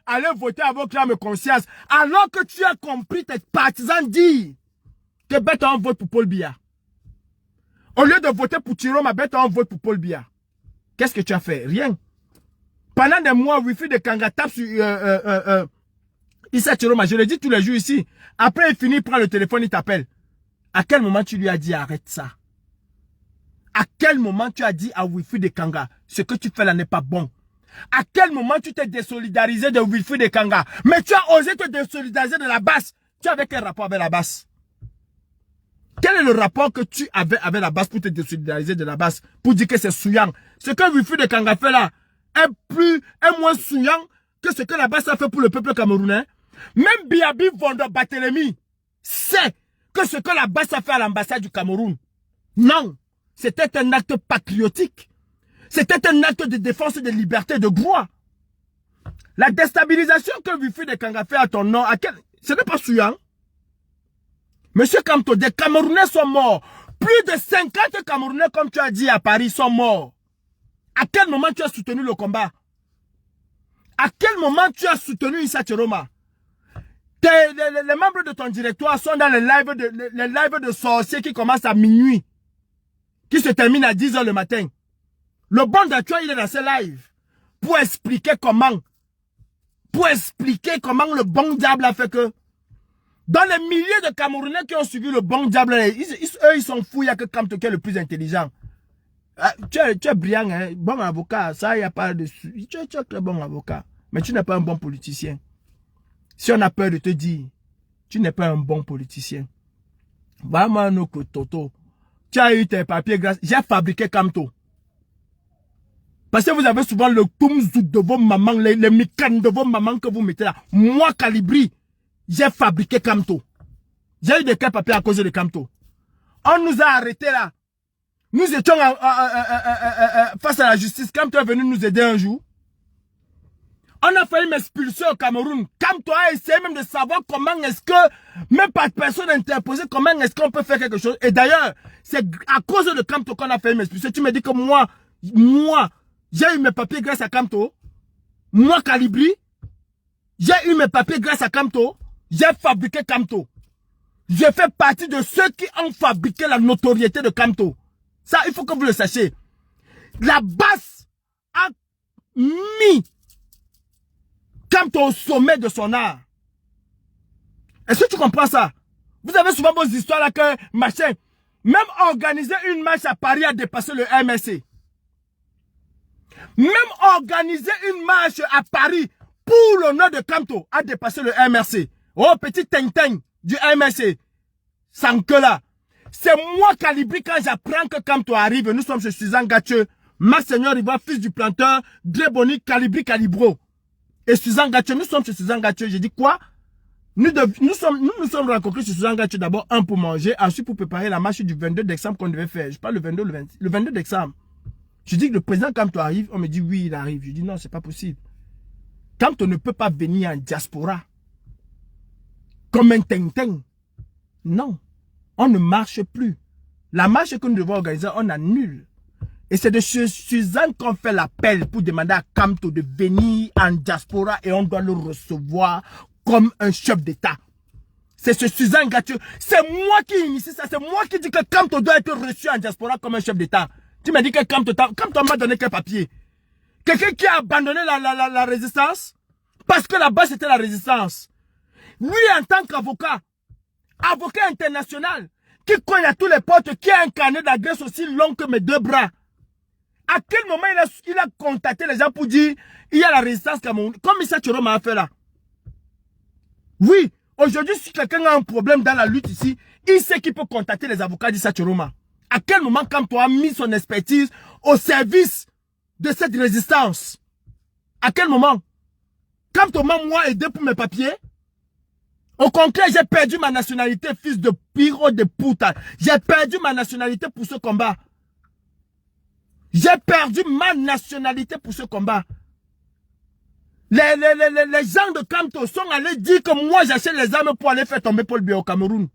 allez voter avec clame conscience. Alors que tu as compris, tes partisans disent que bête un vote pour Paul Biya. Au lieu de voter pour Chiroma, bête un vote pour Paul Biya. Qu'est-ce que tu as fait? Rien. Pendant des mois, Wifi de Kanga tape sur Issa Chiroma. Je le dis tous les jours ici. Après, il finit, il prend le téléphone, il t'appelle. À quel moment tu lui as dit arrête ça? À quel moment tu as dit à Wifi de Kanga, ce que tu fais là n'est pas bon? À quel moment tu t'es désolidarisé de Wifi de Kanga? Mais tu as osé te désolidariser de la basse. Tu avais quel rapport avec la basse? Quel est le rapport que tu avais avec la basse pour te désolidariser de la basse? Pour dire que c'est souillant. Ce que Wifi de Kanga fait là est moins souillant que ce que la basse a fait pour le peuple camerounais. Même Biabi Vondo Barthélemy sait que ce que la basse a fait à l'ambassade du Cameroun. Non. C'était un acte patriotique. C'était un acte de défense de liberté, de droit. La déstabilisation que Wifi de Kanga fait à ton nom, ce n'est pas souillant. Monsieur Kamto, des Camerounais sont morts. Plus de 50 Camerounais, comme tu as dit à Paris, sont morts. À quel moment tu as soutenu le combat? À quel moment tu as soutenu Issa Chiroma? Les membres de ton directoire sont dans les lives de sorciers qui commencent à minuit, qui se terminent à 10 h le matin. Le bon d'actuel, il est dans ces lives pour expliquer comment le bon diable a fait que dans les milliers de Camerounais qui ont suivi le bon diable, eux ils sont fous, il n'y a que Kamto qui est le plus intelligent. Tu es brillant, hein? Bon avocat, ça il n'y a pas de... Tu es très bon avocat, mais tu n'es pas un bon politicien. Si on a peur de te dire, tu n'es pas un bon politicien. Toto, tu as eu tes papiers grâce... J'ai fabriqué Kamto. Parce que vous avez souvent le toumzouk de vos mamans, les micanes de vos mamans que vous mettez là. Moi, Calibri, j'ai fabriqué Kamto. J'ai eu des papiers à cause de Kamto. On nous a arrêtés là. Nous étions face à la justice. Kamto est venu nous aider un jour. On a failli m'expulser au Cameroun. Kamto a essayé même de savoir comment est-ce que, même pas de personne interposée, comment est-ce qu'on peut faire quelque chose. Et d'ailleurs, c'est à cause de Kamto qu'on a failli m'expulser. Tu me dis que moi, j'ai eu mes papiers grâce à Kamto. Moi, Calibri, j'ai eu mes papiers grâce à Kamto. J'ai fabriqué Kamto. Je fais partie de ceux qui ont fabriqué la notoriété de Kamto. Ça, il faut que vous le sachiez. La basse a mis Kamto au sommet de son art. Est-ce que tu comprends ça? Vous avez souvent vos histoires là que, machin, même organiser une marche à Paris a dépassé le MSC. Même organiser une marche à Paris pour l'honneur de Kamto a dépassé le MRC. Oh, petit Teng du MRC. Sans que là. C'est moi, Calibri, quand j'apprends que Kamto arrive, nous sommes chez Suzanne Gathieu, Masseigneur Riva, fils du planteur, Dréboni, Calibri, Calibro. Et Suzanne Gathieu, nous sommes chez Suzanne Gathieu. J'ai dit quoi? Nous nous sommes rencontrés chez Suzanne Gathieu d'abord, un pour manger, ensuite pour préparer la marche du 22 décembre qu'on devait faire. Je parle le 22, le 22 décembre. Je dis que le président Kamto arrive, on me dit oui, il arrive. Je dis non, c'est pas possible. Kamto ne peut pas venir en diaspora comme un Teng. Non, on ne marche plus. La marche que nous devons organiser, on annule. Et c'est de Suzanne qu'on fait l'appel pour demander à Kamto de venir en diaspora et on doit le recevoir comme un chef d'État. C'est ce Suzanne Gathieu. C'est moi qui initie ça. C'est moi qui dis que Kamto doit être reçu en diaspora comme un chef d'État. Tu m'as dit que Kamto m'a donné quel papier? Quelqu'un qui a abandonné la résistance? Parce que là-bas, c'était la résistance. Lui, en tant qu'avocat, avocat international, qui cogne à tous les portes, qui a un carnet d'adresse aussi long que mes deux bras. À quel moment il a contacté les gens pour dire il y a la résistance Cameroun, comme Issa Chiroma a fait là? Oui, aujourd'hui, si quelqu'un a un problème dans la lutte ici, il sait qu'il peut contacter les avocats d'Issa Chiroma. À quel moment Kamto a mis son expertise au service de cette résistance? À quel moment? Kamto m'a moi aidé pour mes papiers? Au contraire, j'ai perdu ma nationalité, fils de piro de puta. J'ai perdu ma nationalité pour ce combat. J'ai perdu ma nationalité pour ce combat. Les gens de Kamto sont allés dire que moi j'achète les armes pour aller faire tomber Paul Biya au Cameroun.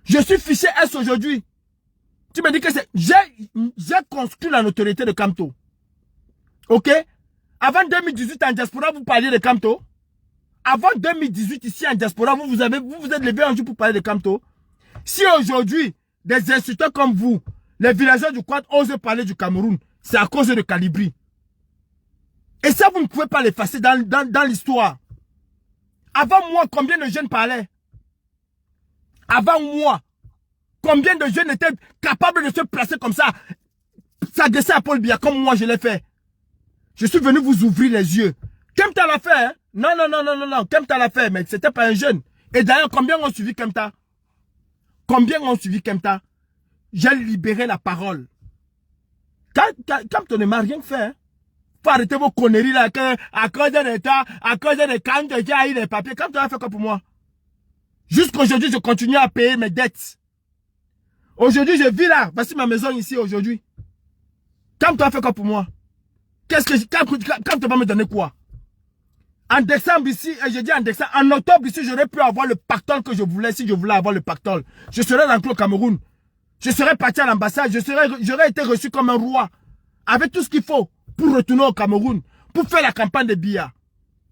Je suis fiché S aujourd'hui. Tu me dis que c'est... J'ai construit la notoriété de Kamto. Ok? Avant 2018 en diaspora, vous parliez de Kamto. Avant 2018 ici en diaspora, vous vous êtes levé un jour pour parler de Kamto. Si aujourd'hui, des insulteurs comme vous, les villageois du Quad osent parler du Cameroun, c'est à cause de Calibri. Et ça, vous ne pouvez pas l'effacer dans l'histoire. Avant moi, combien de jeunes parlaient? Avant moi, combien de jeunes étaient capables de se placer comme ça, s'adresser à Paul Biya comme moi je l'ai fait? Je suis venu vous ouvrir les yeux. Kemta l'a fait, hein? Non. Kemta l'a fait, mais c'était pas un jeune. Et d'ailleurs, combien ont suivi Kemta? Combien ont suivi Kemta? J'ai libéré la parole. Kemta ne m'a rien fait, hein? Faut arrêter vos conneries là, à cause de l'État, à cause de quand j'ai eu les papiers. Kemta a fait quoi pour moi? Jusqu'aujourd'hui, je continue à payer mes dettes. Aujourd'hui, je vis là. Voici ma maison ici aujourd'hui. Kemta a fait quoi pour moi? Qu'est-ce que Kemta va me donner quoi? En décembre ici, et je dis en décembre, en octobre ici, j'aurais pu avoir le pactole que je voulais si je voulais avoir le pactole. Je serais rentré au Cameroun. Je serais parti à l'ambassade. J'aurais été reçu comme un roi. Avec tout ce qu'il faut pour retourner au Cameroun. Pour faire la campagne de Biya.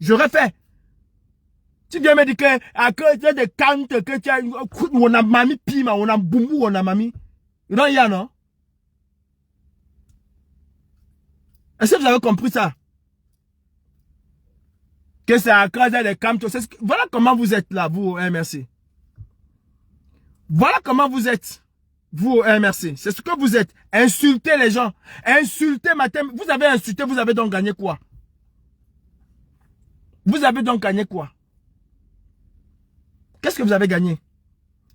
J'aurais fait. Tu viens me dire que à cause de quand que tu as on a mami pima, on a boumou, on a mami. Non, il y a non? Est-ce que vous avez compris ça? Que c'est à cause de Kamto. Voilà comment vous êtes là, vous au MRC. Voilà comment vous êtes, vous au MRC. C'est ce que vous êtes. Insultez les gens. Insultez matin. Vous avez insulté, vous avez donc gagné quoi? Vous avez donc gagné quoi? Qu'est-ce que vous avez gagné?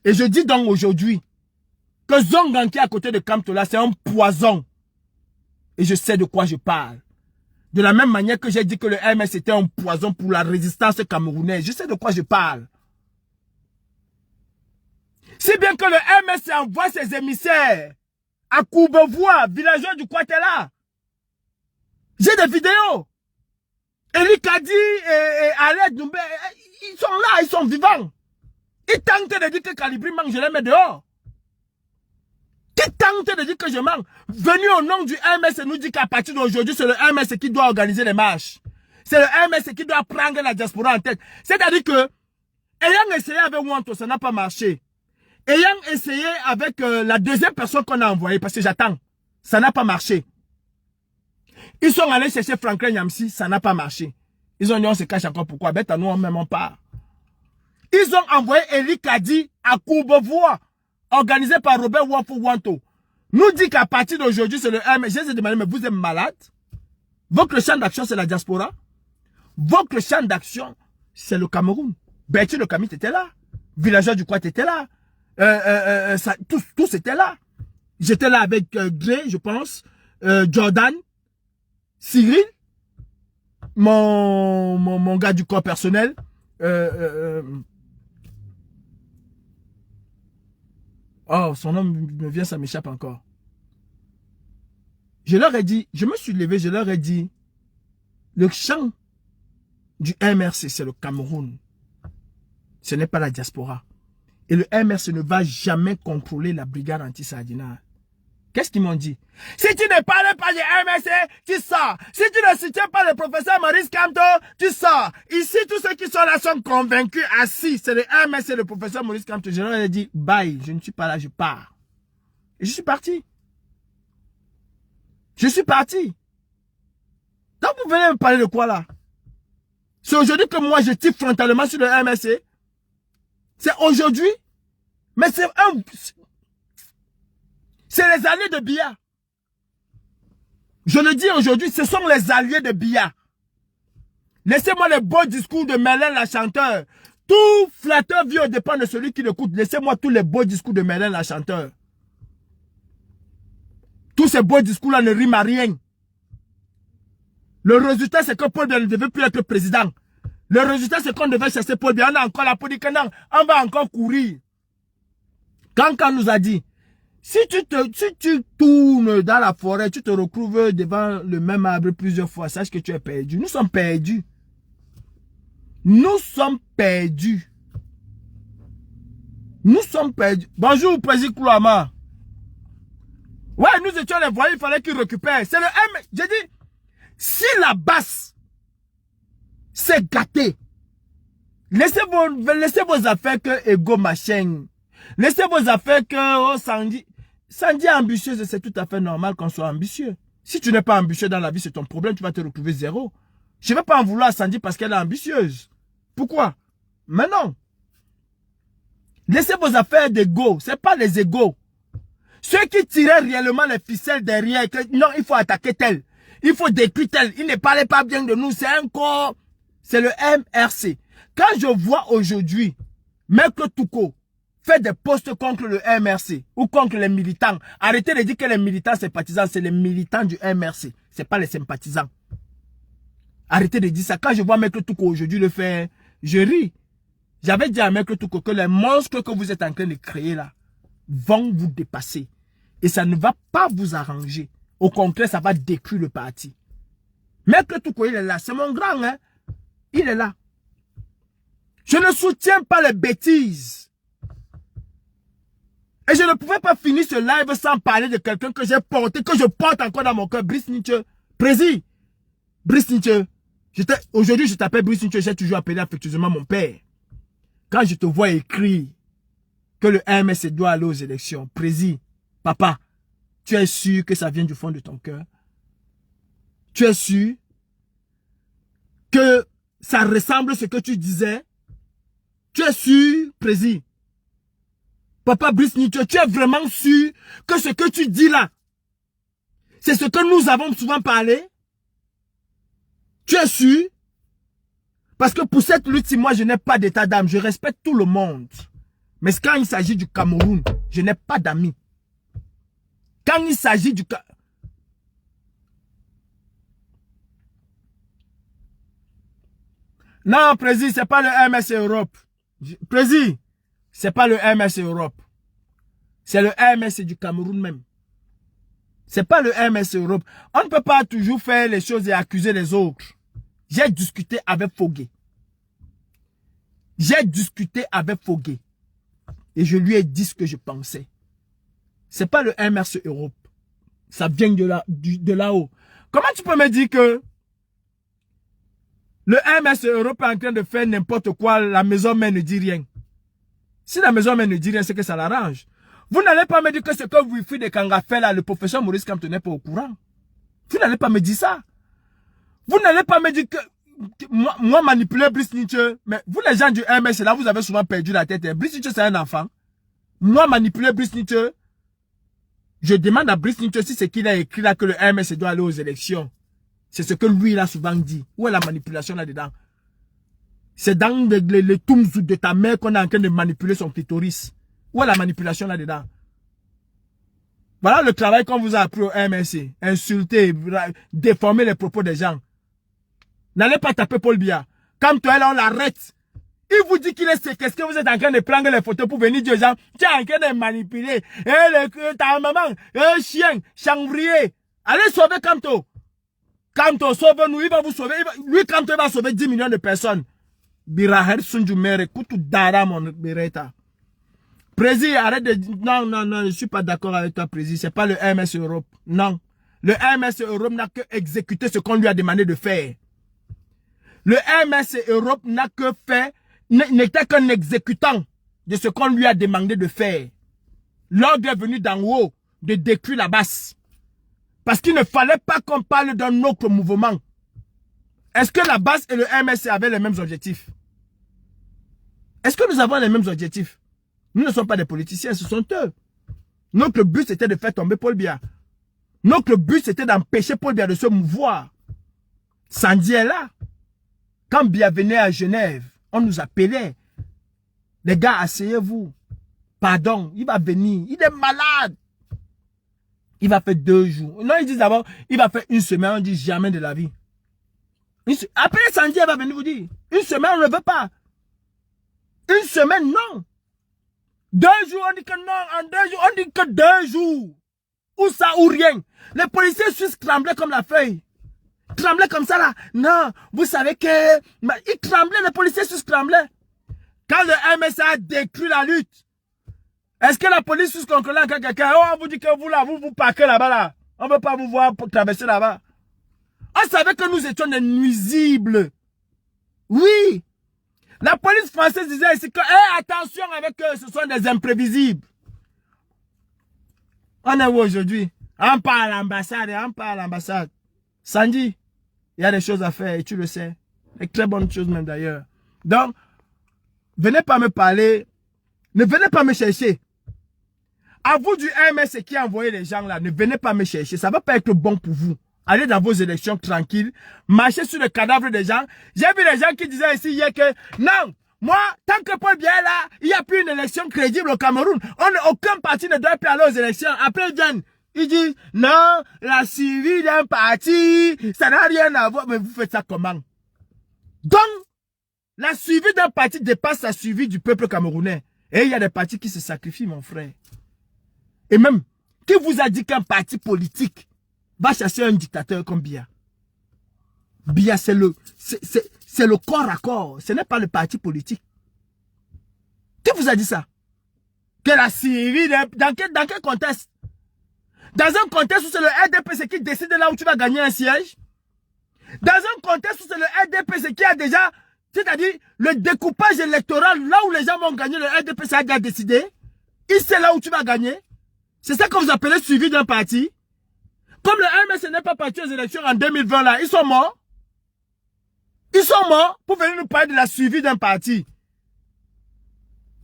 Et je dis donc aujourd'hui que Zongan qui est à côté de Kamto là, c'est un poison. Et je sais de quoi je parle. De la même manière que j'ai dit que le MS était un poison pour la résistance camerounaise. Je sais de quoi je parle. Si bien que le MS envoie ses émissaires à Courbevoie, villageois du Quatela. J'ai des vidéos. Eli Kadi et Aled Doumbé, ils sont là, ils sont vivants. Ils tentent de dire que Calibri manque, je les mets dehors. Ils tentent de dire que je manque. Venu au nom du MS nous dit qu'à partir d'aujourd'hui, c'est le MS qui doit organiser les marches. C'est le MS qui doit prendre la diaspora en tête. C'est-à-dire que, ayant essayé avec Wanto, ça n'a pas marché. Ayant essayé avec la deuxième personne qu'on a envoyée, parce que j'attends, ça n'a pas marché. Ils sont allés chercher Franklin Yamsi, ça n'a pas marché. Ils ont dit on se cache encore pourquoi? Bête à nous, on ne même pas. Ils ont envoyé Eli Kadi à Courbevoie, organisé par Robert Wafou Wanto. Nous dit qu'à partir d'aujourd'hui, c'est le MS. J'ai demandé, mais vous êtes malade? Votre champ d'action, c'est la diaspora. Votre champ d'action, c'est le Cameroun. Bertie le Camit était là. Villageois du Quat était là. Tous étaient là. J'étais là avec Gray, je pense. Jordan. Cyril. Mon gars du corps personnel. Oh, son nom me vient, ça m'échappe encore. Je leur ai dit, je me suis levé, je leur ai dit, le champ du MRC, c'est le Cameroun. Ce n'est pas la diaspora. Et le MRC ne va jamais contrôler la brigade anti-sardinale. Qu'est-ce qu'ils m'ont dit? Si tu ne parles pas du MRC, tu sors. Si tu ne soutiens pas le professeur Maurice Kamto, tu sors. Ici, tous ceux qui sont là sont convaincus, assis. C'est le MRC et le professeur Maurice Kamto. Je leur ai dit, bye, je ne suis pas là, je pars. Et je suis parti. Je suis parti. Donc vous venez me parler de quoi là? C'est aujourd'hui que moi je tire frontalement sur le MRC. C'est aujourd'hui. Mais c'est les alliés de Biya. Je le dis aujourd'hui, ce sont les alliés de Biya. Laissez-moi les beaux discours de Merlin la chanteur. Tout flatteur vit au dépend de celui qui l'écoute. Laissez-moi tous les beaux discours de Merlin la chanteur. Tous ces beaux discours-là ne riment à rien. Le résultat, c'est que Paul Biya ne devait plus être président. Le résultat, c'est qu'on devait chasser Paul Biya. On a encore la pour dire que non, on va encore courir. Quand nous a dit, si tu tournes dans la forêt, tu te retrouves devant le même arbre plusieurs fois, sache que tu es perdu. Nous sommes perdus. Nous sommes perdus. Nous sommes perdus. Bonjour, Président Kouama. nous étions les voyous, il fallait qu'ils récupèrent. C'est le M. J'ai dit, si la basse s'est gâtée, laissez vos affaires que ego machin. Laissez vos affaires que Sandy. Sandy est ambitieuse, c'est tout à fait normal qu'on soit ambitieux. Si tu n'es pas ambitieux dans la vie, c'est ton problème, tu vas te retrouver zéro. Je ne vais pas en vouloir à Sandy parce qu'elle est ambitieuse. Pourquoi? Mais non. Laissez vos affaires d'ego. Ce n'est pas les égos. Ceux qui tiraient réellement les ficelles derrière, que non, il faut attaquer tel. Il faut détruire tel. Il ne parlait pas bien de nous. C'est un corps. C'est le MRC. Quand je vois aujourd'hui, Maître Touko fait des posts contre le MRC ou contre les militants. Arrêtez de dire que les militants sympathisants, c'est les militants du MRC. Ce n'est pas les sympathisants. Arrêtez de dire ça. Quand je vois Maître Touko aujourd'hui le faire, je ris. J'avais dit à Maître Touko que les monstres que vous êtes en train de créer là vont vous dépasser. Et ça ne va pas vous arranger. Au contraire, ça va détruire le parti. Maître Touko, il est là. C'est mon grand, hein. Il est là. Je ne soutiens pas les bêtises. Et je ne pouvais pas finir ce live sans parler de quelqu'un que j'ai porté, que je porte encore dans mon cœur. Brice Nietzsche. Prési. Brice Nietzsche. Aujourd'hui, je t'appelle Brice Nietzsche. J'ai toujours appelé affectueusement mon père. Quand je te vois écrire que le MS doit aller aux élections, Prési, papa, tu es sûr que ça vient du fond de ton cœur? Tu es sûr que ça ressemble à ce que tu disais? Tu es sûr, Prési? Papa Brice Nietzsche, tu es vraiment sûr que ce que tu dis là, c'est ce que nous avons souvent parlé? Tu es sûr? Parce que pour cette lutte, si moi je n'ai pas d'état d'âme, je respecte tout le monde. Mais quand il s'agit du Cameroun, je n'ai pas d'amis. Quand il s'agit du... Non, Prési, c'est pas le MS Europe. Prési, c'est pas le MS Europe. C'est le MS du Cameroun même. C'est pas le MS Europe. On ne peut pas toujours faire les choses et accuser les autres. J'ai discuté avec Fogué. J'ai discuté avec Fogué. Et je lui ai dit ce que je pensais. C'est pas le MRC Europe. Ça vient de là-haut. Comment tu peux me dire que le MRC Europe est en train de faire n'importe quoi, la maison mère ne dit rien? Si la maison mère ne dit rien, c'est que ça l'arrange. Vous n'allez pas me dire que ce que Wilfried de Kanga fait là, le professeur Maurice Kamto n'est pas au courant. Vous n'allez pas me dire ça. Vous n'allez pas me dire que moi manipuler Brice Nietzsche, mais vous les gens du MS là, vous avez souvent perdu la tête. Brice Nietzsche c'est un enfant. Moi manipuler Brice Nietzsche, je demande à Brice Nietzsche si c'est qu'il a écrit là que le MS doit aller aux élections. C'est ce que lui il a souvent dit. Où est la manipulation là-dedans? C'est dans les toums de ta mère qu'on est en train de manipuler son clitoris. Où est la manipulation là-dedans? Voilà le travail qu'on vous a appris au MSC. Insulter, déformer les propos des gens. N'allez pas taper Paul Biya. Comme toi là, on l'arrête. Il vous dit qu'il est séquestré, vous êtes en train de prendre les photos pour venir dire aux gens, tu es en train de manipuler. Ta maman, chien, chanvrier. Allez sauver Kamto. Kamto, sauve-nous, il va vous sauver. Lui, Kamto, il va sauver 10 millions de personnes. Biraher Sunjumere, Koutou Dara, mon Beretta. Prési, arrête de dire, non, je ne suis pas d'accord avec toi, Prési. Ce n'est pas le MS Europe. Non. Le MS Europe n'a que exécuté ce qu'on lui a demandé de faire. Le MS Europe n'a que fait, n'était qu'un exécutant de ce qu'on lui a demandé de faire. L'ordre est venu d'en haut de détruire la base. Parce qu'il ne fallait pas qu'on parle d'un autre mouvement. Est-ce que la base et le MS avaient les mêmes objectifs? Est-ce que nous avons les mêmes objectifs? Nous ne sommes pas des politiciens, ce sont eux. Notre but c'était de faire tomber Paul Biya. Notre but c'était d'empêcher Paul Biya de se mouvoir. Sandy est là. Quand Biya venait à Genève, on nous appelait. Les gars, asseyez-vous. Pardon, il va venir. Il est malade. Il va faire 2 jours. Non, ils disent d'abord, il va faire 1 semaine. On dit jamais de la vie. Après, Sandy, elle va venir vous dire. 1 semaine, on ne veut pas. 1 semaine, non. 2 jours, on dit que non. En 2 jours, on dit que 2 jours. Ou ça ou rien. Les policiers suisses tremblaient comme la feuille. Tremblaient comme ça là. Non, vous savez que... Ils tremblaient, les policiers suisses tremblaient. Quand le MSA a détruit la lutte, Est-ce que la police sous contrôle quand quelqu'un, oh, on vous dit que vous là, vous parquez là-bas là. On ne veut pas vous voir pour traverser là-bas. On savait que nous étions des nuisibles. Oui. La police française disait ici que, attention avec eux, ce sont des imprévisibles. On est où aujourd'hui? On parle à l'ambassade, on parle à l'ambassade. Sandy, il y a des choses à faire et tu le sais. Des très bonnes choses même d'ailleurs. Donc, venez pas me parler. Ne venez pas me chercher. À vous du MS qui a envoyé les gens là, ne venez pas me chercher. Ça ne va pas être bon pour vous. Allez dans vos élections tranquilles. Marchez sur le cadavre des gens. J'ai vu les gens qui disaient ici hier que non, moi, tant que Paul Biya est là, il n'y a plus une élection crédible au Cameroun. Aucun parti ne doit plus aller aux élections. Après, ils viennent. Ils disent non, la suivi d'un parti, ça n'a rien à voir. Mais vous faites ça comment? Donc, la suivi d'un parti dépasse la suivi du peuple camerounais. Et il y a des partis qui se sacrifient, mon frère. Et même, qui vous a dit qu'un parti politique va chasser un dictateur comme Biya? Biya, c'est le corps à corps. Ce n'est pas le parti politique. Qui vous a dit ça? Que la Syrie, dans quel contexte? Dans un contexte où c'est le RDPC qui décide là où tu vas gagner un siège? Dans un contexte où c'est le RDPC qui a déjà, c'est-à-dire le découpage électoral, là où les gens vont gagner, le RDPC a déjà décidé. Il sait là où tu vas gagner. C'est ça que vous appelez suivi d'un parti. Comme le MS n'est pas parti aux élections en 2020 là, ils sont morts. Ils sont morts pour venir nous parler de la suivi d'un parti.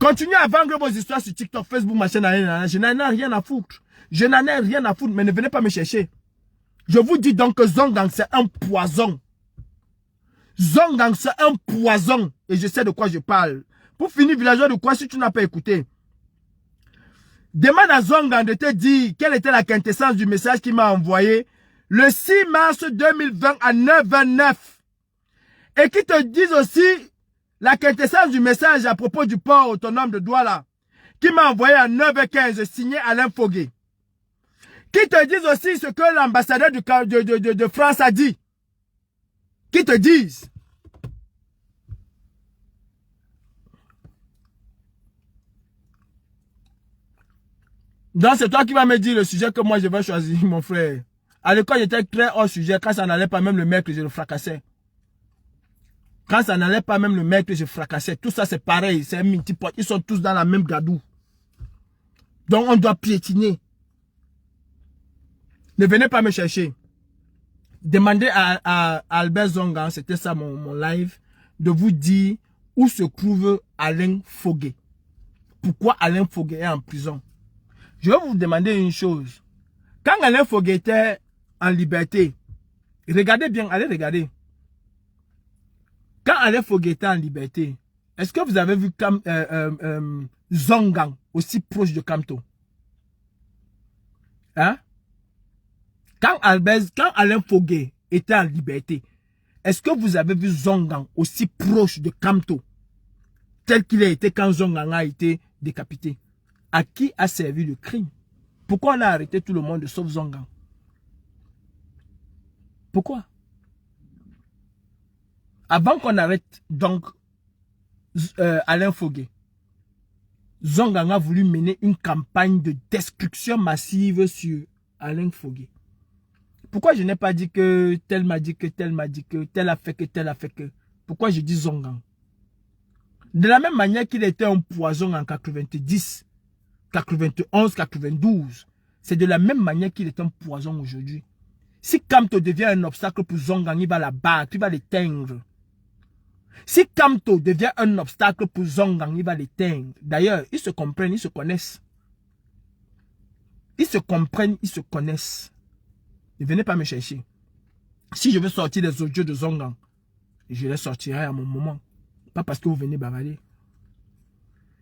Continuez à vendre vos histoires sur TikTok, Facebook, machin, je n'en ai rien à foutre. Je n'en ai rien à foutre, mais ne venez pas me chercher. Je vous dis donc que Zongang, c'est un poison. Zongang, c'est un poison. Et je sais de quoi je parle. Pour finir, villageois de quoi, si tu n'as pas écouté. Demande à Zongang de te dire quelle était la quintessence du message qu'il m'a envoyé le 6 mars 2020 à 9h09. Et qui te dise aussi la quintessence du message à propos du port autonome de Douala, qui m'a envoyé à 9h15, signé Alain Fogué. Qui te dise aussi ce que l'ambassadeur de France a dit. Qui te disent. Donc c'est toi qui vas me dire le sujet que moi je vais choisir, mon frère. À l'école, j'étais très hors sujet. Quand ça n'allait pas, même le mec, je le fracassais. Quand ça n'allait pas, même le mec, je fracassais. Tout ça, c'est pareil. C'est un multipote. Ils sont tous dans la même gadoue. Donc, on doit piétiner. Ne venez pas me chercher. Demandez à Albert Zongang, c'était ça mon live, de vous dire où se trouve Alain Fogué. Pourquoi Alain Fogué est en prison? Je vais vous demander une chose. Quand Alain Fogué était en liberté, regardez bien, allez regarder. Quand Alain Fogué était en liberté, est-ce que vous avez vu Zongang aussi proche de Kamto? Hein? Quand Alain Fogué était en liberté, est-ce que vous avez vu Zongang aussi proche de Kamto, tel qu'il a été quand Zongang a été décapité? À qui a servi le crime? Pourquoi on a arrêté tout le monde sauf Zongang? Pourquoi? Avant qu'on arrête donc Alain Fogué, Zongang a voulu mener une campagne de destruction massive sur Alain Fogué. Pourquoi je n'ai pas dit que tel m'a dit que tel m'a dit que tel a fait que tel a fait que? Pourquoi je dis Zongang? De la même manière qu'il était un poison en 90, 91, 92, c'est de la même manière qu'il est un poison aujourd'hui. Si Kamto devient un obstacle pour Zongang, il va la battre, il va l'éteindre. Si Kamto devient un obstacle pour Zongang, il va l'éteindre. D'ailleurs, ils se comprennent, ils se connaissent. Ils se comprennent, ils se connaissent. Ne venez pas me chercher. Si je veux sortir des audios de Zongang, je les sortirai à mon moment. Pas parce que vous venez bavaler.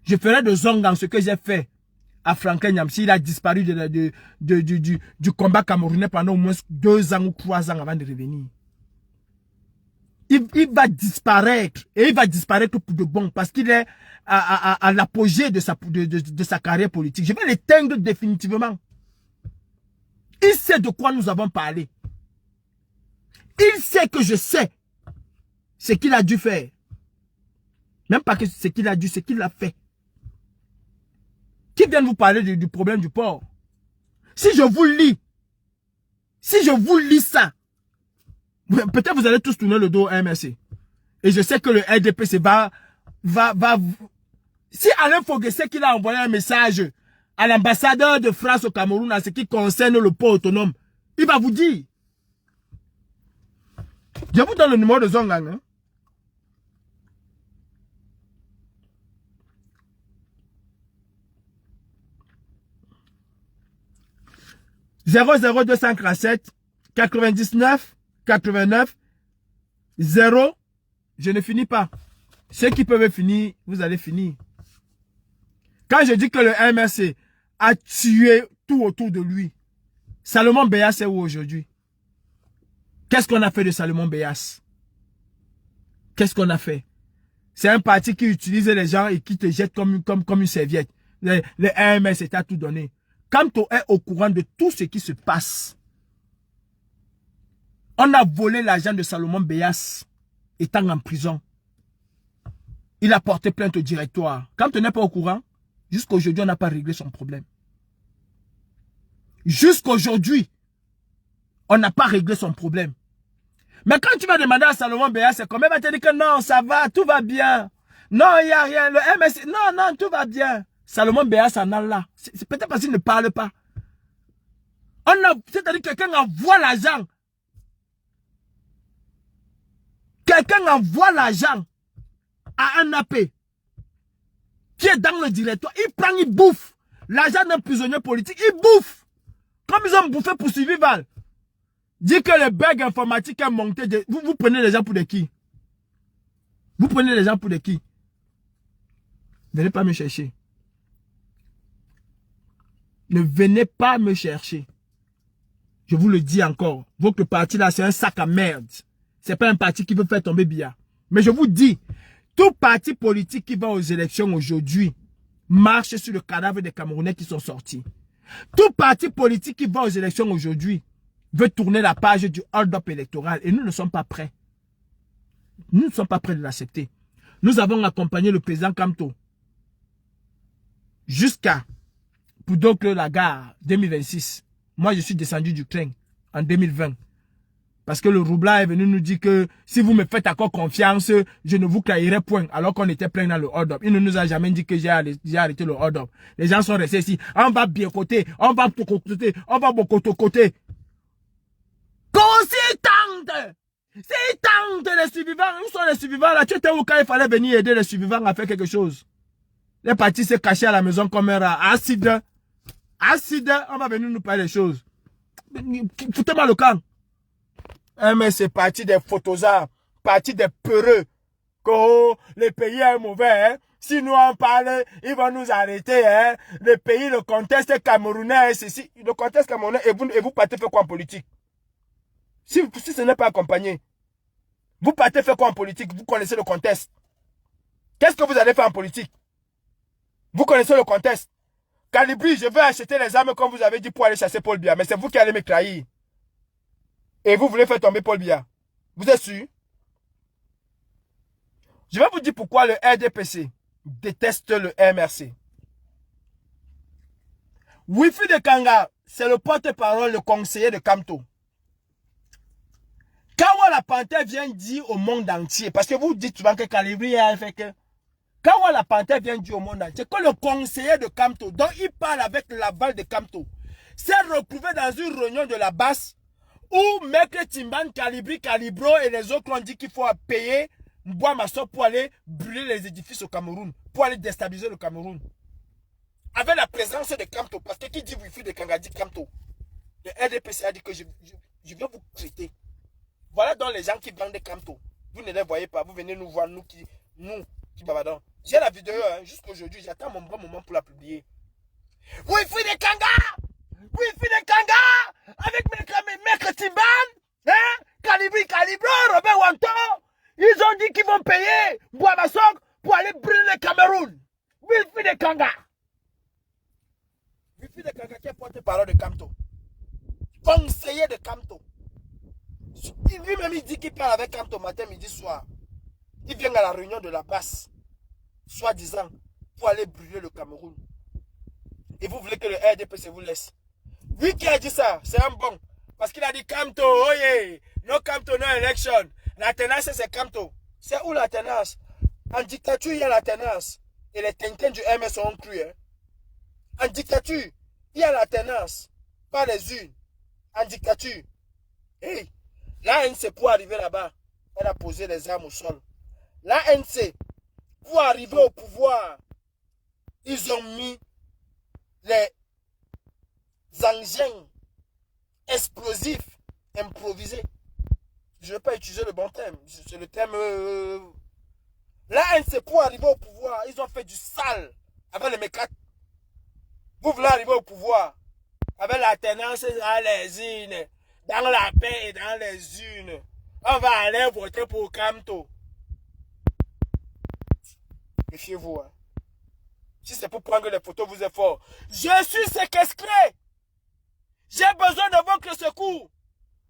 Je ferai de Zongang ce que j'ai fait à Franklin Nyamsi. Il a disparu du combat camerounais pendant au moins 2 ans ou 3 ans avant de revenir. Il va disparaître. Et il va disparaître pour de bon. Parce qu'il est à l'apogée de sa carrière politique. Je vais l'éteindre définitivement. Il sait de quoi nous avons parlé. Il sait que je sais ce qu'il a dû faire. Même pas que ce qu'il a dû, ce qu'il a fait. qui viennent vous parler du problème du port. Si je vous lis ça, peut-être vous allez tous tourner le dos à MRC. Et je sais que le RDPC va... Si Alain Foguesset qu'il a envoyé un message à l'ambassadeur de France au Cameroun en ce qui concerne le port autonome, il va vous dire. Je vous donne le numéro de Zongang. Hein? « 00247 99 89 0. Je ne finis pas. Ceux qui peuvent finir, vous allez finir. Quand je dis que le MRC a tué tout autour de lui, Salomon Béas est où aujourd'hui? Qu'est-ce qu'on a fait de Salomon Béas? Qu'est-ce qu'on a fait? C'est un parti qui utilise les gens et qui te jette comme une serviette. Le MRC t'a tout donné. Kamto est au courant de tout ce qui se passe. On a volé l'argent de Salomon Béas étant en prison. Il a porté plainte au directoire. Kamto n'est pas au courant. Jusqu'à aujourd'hui, on n'a pas réglé son problème. Jusqu'à aujourd'hui, on n'a pas réglé son problème. Mais quand tu vas demander à Salomon Béas, c'est comme il va te dire que non, ça va, tout va bien. Non, il n'y a rien. Le MSC, non, tout va bien. Salomon Béas en a là. C'est peut-être parce qu'il ne parle pas. C'est-à-dire que quelqu'un envoie l'argent. Quelqu'un envoie l'argent à un AP qui est dans le directoire. Il prend, il bouffe. L'argent d'un prisonnier politique, il bouffe. Comme ils ont bouffé pour Survival. Dit que le bug informatique est monté. Vous prenez les gens pour des qui? Vous prenez les gens pour des qui? Venez pas me chercher. Ne venez pas me chercher. Je vous le dis encore. Votre parti là, c'est un sac à merde. C'est pas un parti qui veut faire tomber Biya. Mais je vous dis, tout parti politique qui va aux élections aujourd'hui marche sur le cadavre des Camerounais qui sont sortis. Tout parti politique qui va aux élections aujourd'hui veut tourner la page du hold-up électoral. Et nous ne sommes pas prêts. Nous ne sommes pas prêts de l'accepter. Nous avons accompagné le président Kamto jusqu'à Poudok-le-Lagarde 2026. Moi, je suis descendu du train en 2020. Parce que le Roubla est venu nous dire que si vous me faites encore confiance, je ne vous clairai point. Alors qu'on était plein dans le hold-up. Il ne nous a jamais dit que j'ai arrêté le hold-up. Les gens sont restés ici. On va bien côté, on va beaucoup côté, on va beaucoup côté. S'ils tentent les survivants, où sont les survivants là? Tu étais où quand il fallait venir aider les survivants à faire quelque chose? Les partis se cachaient à la maison comme un rat. Acide, on va venir nous parler des choses. Foutez-moi le camp. Mais c'est parti des photosards, parti des peureux. Que le pays est mauvais. Hein? Si nous en parlons, ils vont nous arrêter. Hein? Le pays, le contexte camerounais, c'est le contexte camerounais, et vous partez faire quoi en politique? Si ce n'est pas accompagné, vous partez faire quoi en politique? Vous connaissez le contexte. Qu'est-ce que vous allez faire en politique? Vous connaissez le contexte. Calibri, je vais acheter les armes comme vous avez dit pour aller chasser Paul Biya. Mais c'est vous qui allez me trahir. Et vous voulez faire tomber Paul Biya. Vous êtes sûr? Je vais vous dire pourquoi le RDPC déteste le MRC. Wifi de Kanga, c'est le porte-parole, le conseiller de Kamto. Quand la Panthère vient dire au monde entier, parce que vous dites souvent que Calibri a fait que... Quand la Panthère vient dire au monde entier, que le conseiller de Kamto, dont il parle avec l'aval de Kamto, s'est retrouvé dans une réunion de la basse, où Maître Timban, Calibri, Calibro et les autres ont dit qu'il faut payer Mbouamasso pour aller brûler les édifices au Cameroun, pour aller déstabiliser le Cameroun. Avec la présence de Kamto, parce que qui dit Wifi de Kanga dit Kamto. Le RDPC a dit que je viens vous traiter. Voilà donc les gens qui vendent Kamto. Vous ne les voyez pas, vous venez nous voir, nous qui babadons. J'ai la vidéo hein, jusqu'aujourd'hui, j'attends mon bon moment pour la publier. Wifi de Kanga! Wifi de Kanga! Avec Maître Timban, hein? Calibri, Calibro, Robert Wanto, ils ont dit qu'ils vont payer Mbouamasso pour aller brûler le Cameroun. Wifi de Kanga! Wifi de Kanga qui est porte-parole de Kamto. Conseiller de Kamto. Lui-même, il dit qu'il parle avec Kamto matin, midi, soir. Il vient à la réunion de la basse, soi-disant, pour aller brûler le Cameroun. Et vous voulez que le RDPC vous laisse. Lui qui a dit ça, c'est un bon. Parce qu'il a dit Kamto, oh yeah, no Kamto, no election. La tenace, c'est Kamto. C'est où la tenace? En dictature, il y a la tenace. Et les tinquins du MS sont cru. Hein. En dictature, il y a la tenace. Pas les unes. En dictature. Hey, la ANC, pour arriver là-bas, elle a posé les armes au sol. La ANC, pour arriver au pouvoir, ils ont mis les engins explosifs improvisés. Je ne vais pas utiliser le bon terme. C'est le terme... La ANC, pour arriver au pouvoir, ils ont fait du sale avec les mécates. Vous voulez arriver au pouvoir avec la tenance dans les urnes, dans la paix et dans les urnes. On va aller voter pour Kamto. Méfiez-vous. Hein. Si c'est pour prendre les photos, vous êtes fort. Je suis séquestré. J'ai besoin de votre secours.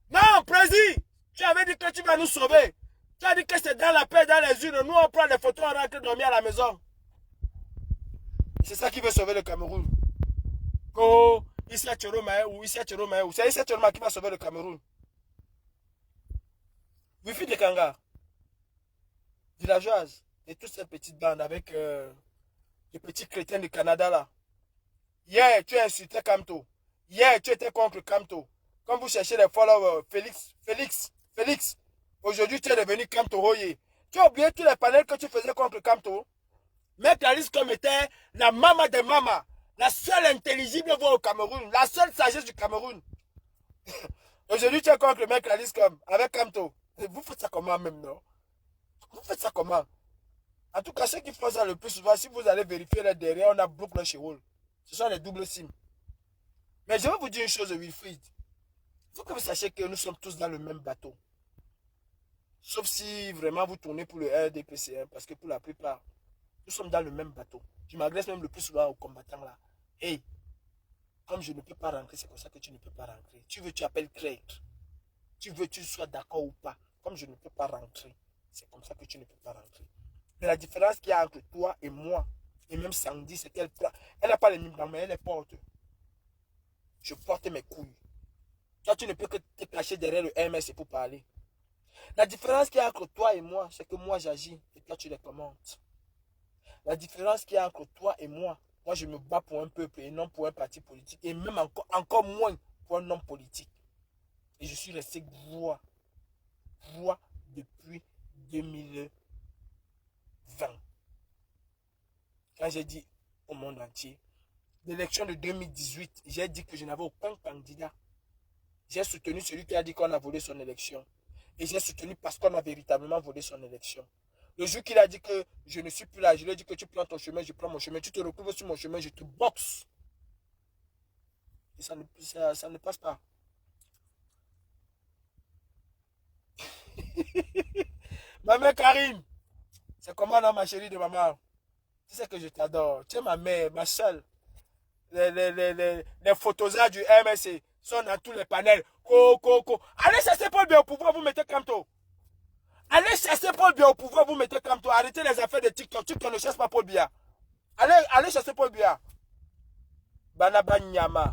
Non, président, tu avais dit que tu vas nous sauver. Tu as dit que c'est dans la paix, dans les urnes. Nous, on prend les photos, on rentre dormir à la maison. C'est ça qui veut sauver le Cameroun. Oh, ici à Tchoromae ou ici à Tchoromae ou. C'est ici à Tchoromae qui va sauver le Cameroun. Wifi de Kanga. Villageoise. Et toutes ces petites bandes avec les petits chrétiens du Canada là. Hier, tu as insulté Kamto. Hier, tu étais contre Kamto. Quand vous cherchez les followers, Félix. Aujourd'hui, tu es devenu Kamto Hoye. Tu as oublié tous les panels que tu faisais contre Kamto. Mec, la liste comme était la maman de maman. La seule intelligible voix au Cameroun. La seule sagesse du Cameroun. Aujourd'hui, tu es contre le mec, la liste comme avec Kamto. Vous faites ça comment même, non? Vous faites ça comment? En tout cas, ceux qui font ça le plus souvent, si vous allez vérifier là derrière, on a beaucoup de chez vous. Ce sont les doubles SIM. Mais je vais vous dire une chose, Wilfried. Il faut que vous sachiez que nous sommes tous dans le même bateau. Sauf si vraiment vous tournez pour le RDPC, hein, parce que pour la plupart, nous sommes dans le même bateau. Je m'adresse même le plus souvent aux combattants là. Hey, comme je ne peux pas rentrer, c'est pour ça que tu ne peux pas rentrer. Tu veux, tu appelles Craig. Tu veux, tu sois d'accord ou pas. Comme je ne peux pas rentrer, c'est comme ça que tu ne peux pas rentrer. Mais la différence qu'il y a entre toi et moi, et même Sandy, c'est qu'elle n'a pas les mimes, mais elle les porte. Je porte mes couilles. Toi, tu ne peux que te cacher derrière le MS pour parler. La différence qu'il y a entre toi et moi, c'est que moi j'agis et toi tu les commentes. La différence qu'il y a entre toi et moi je me bats pour un peuple et non pour un parti politique. Et même encore moins pour un homme politique. Et je suis resté voix depuis 2020. Quand j'ai dit au monde entier, l'élection de 2018, j'ai dit que je n'avais aucun candidat. J'ai soutenu celui qui a dit qu'on a volé son élection. Et j'ai soutenu parce qu'on a véritablement volé son élection. Le jour qu'il a dit que je ne suis plus là, je lui ai dit que tu prends ton chemin, je prends mon chemin. Tu te retrouves sur mon chemin, je te boxe. Et ça ne passe pas. Maman Karim, c'est comment non, ma chérie de maman? Tu sais que je t'adore. Tu es ma mère, ma seule. Les photosas du MSC sont dans tous les panels. Allez chercher Paul Biya au pouvoir, vous mettez Kamto. Allez chercher Paul Biya au pouvoir, vous mettez Kamto. Arrêtez les affaires de TikTok. TikTok ne cherche pas Paul Biya. Allez chercher Paul Biya. Banaba Nyama.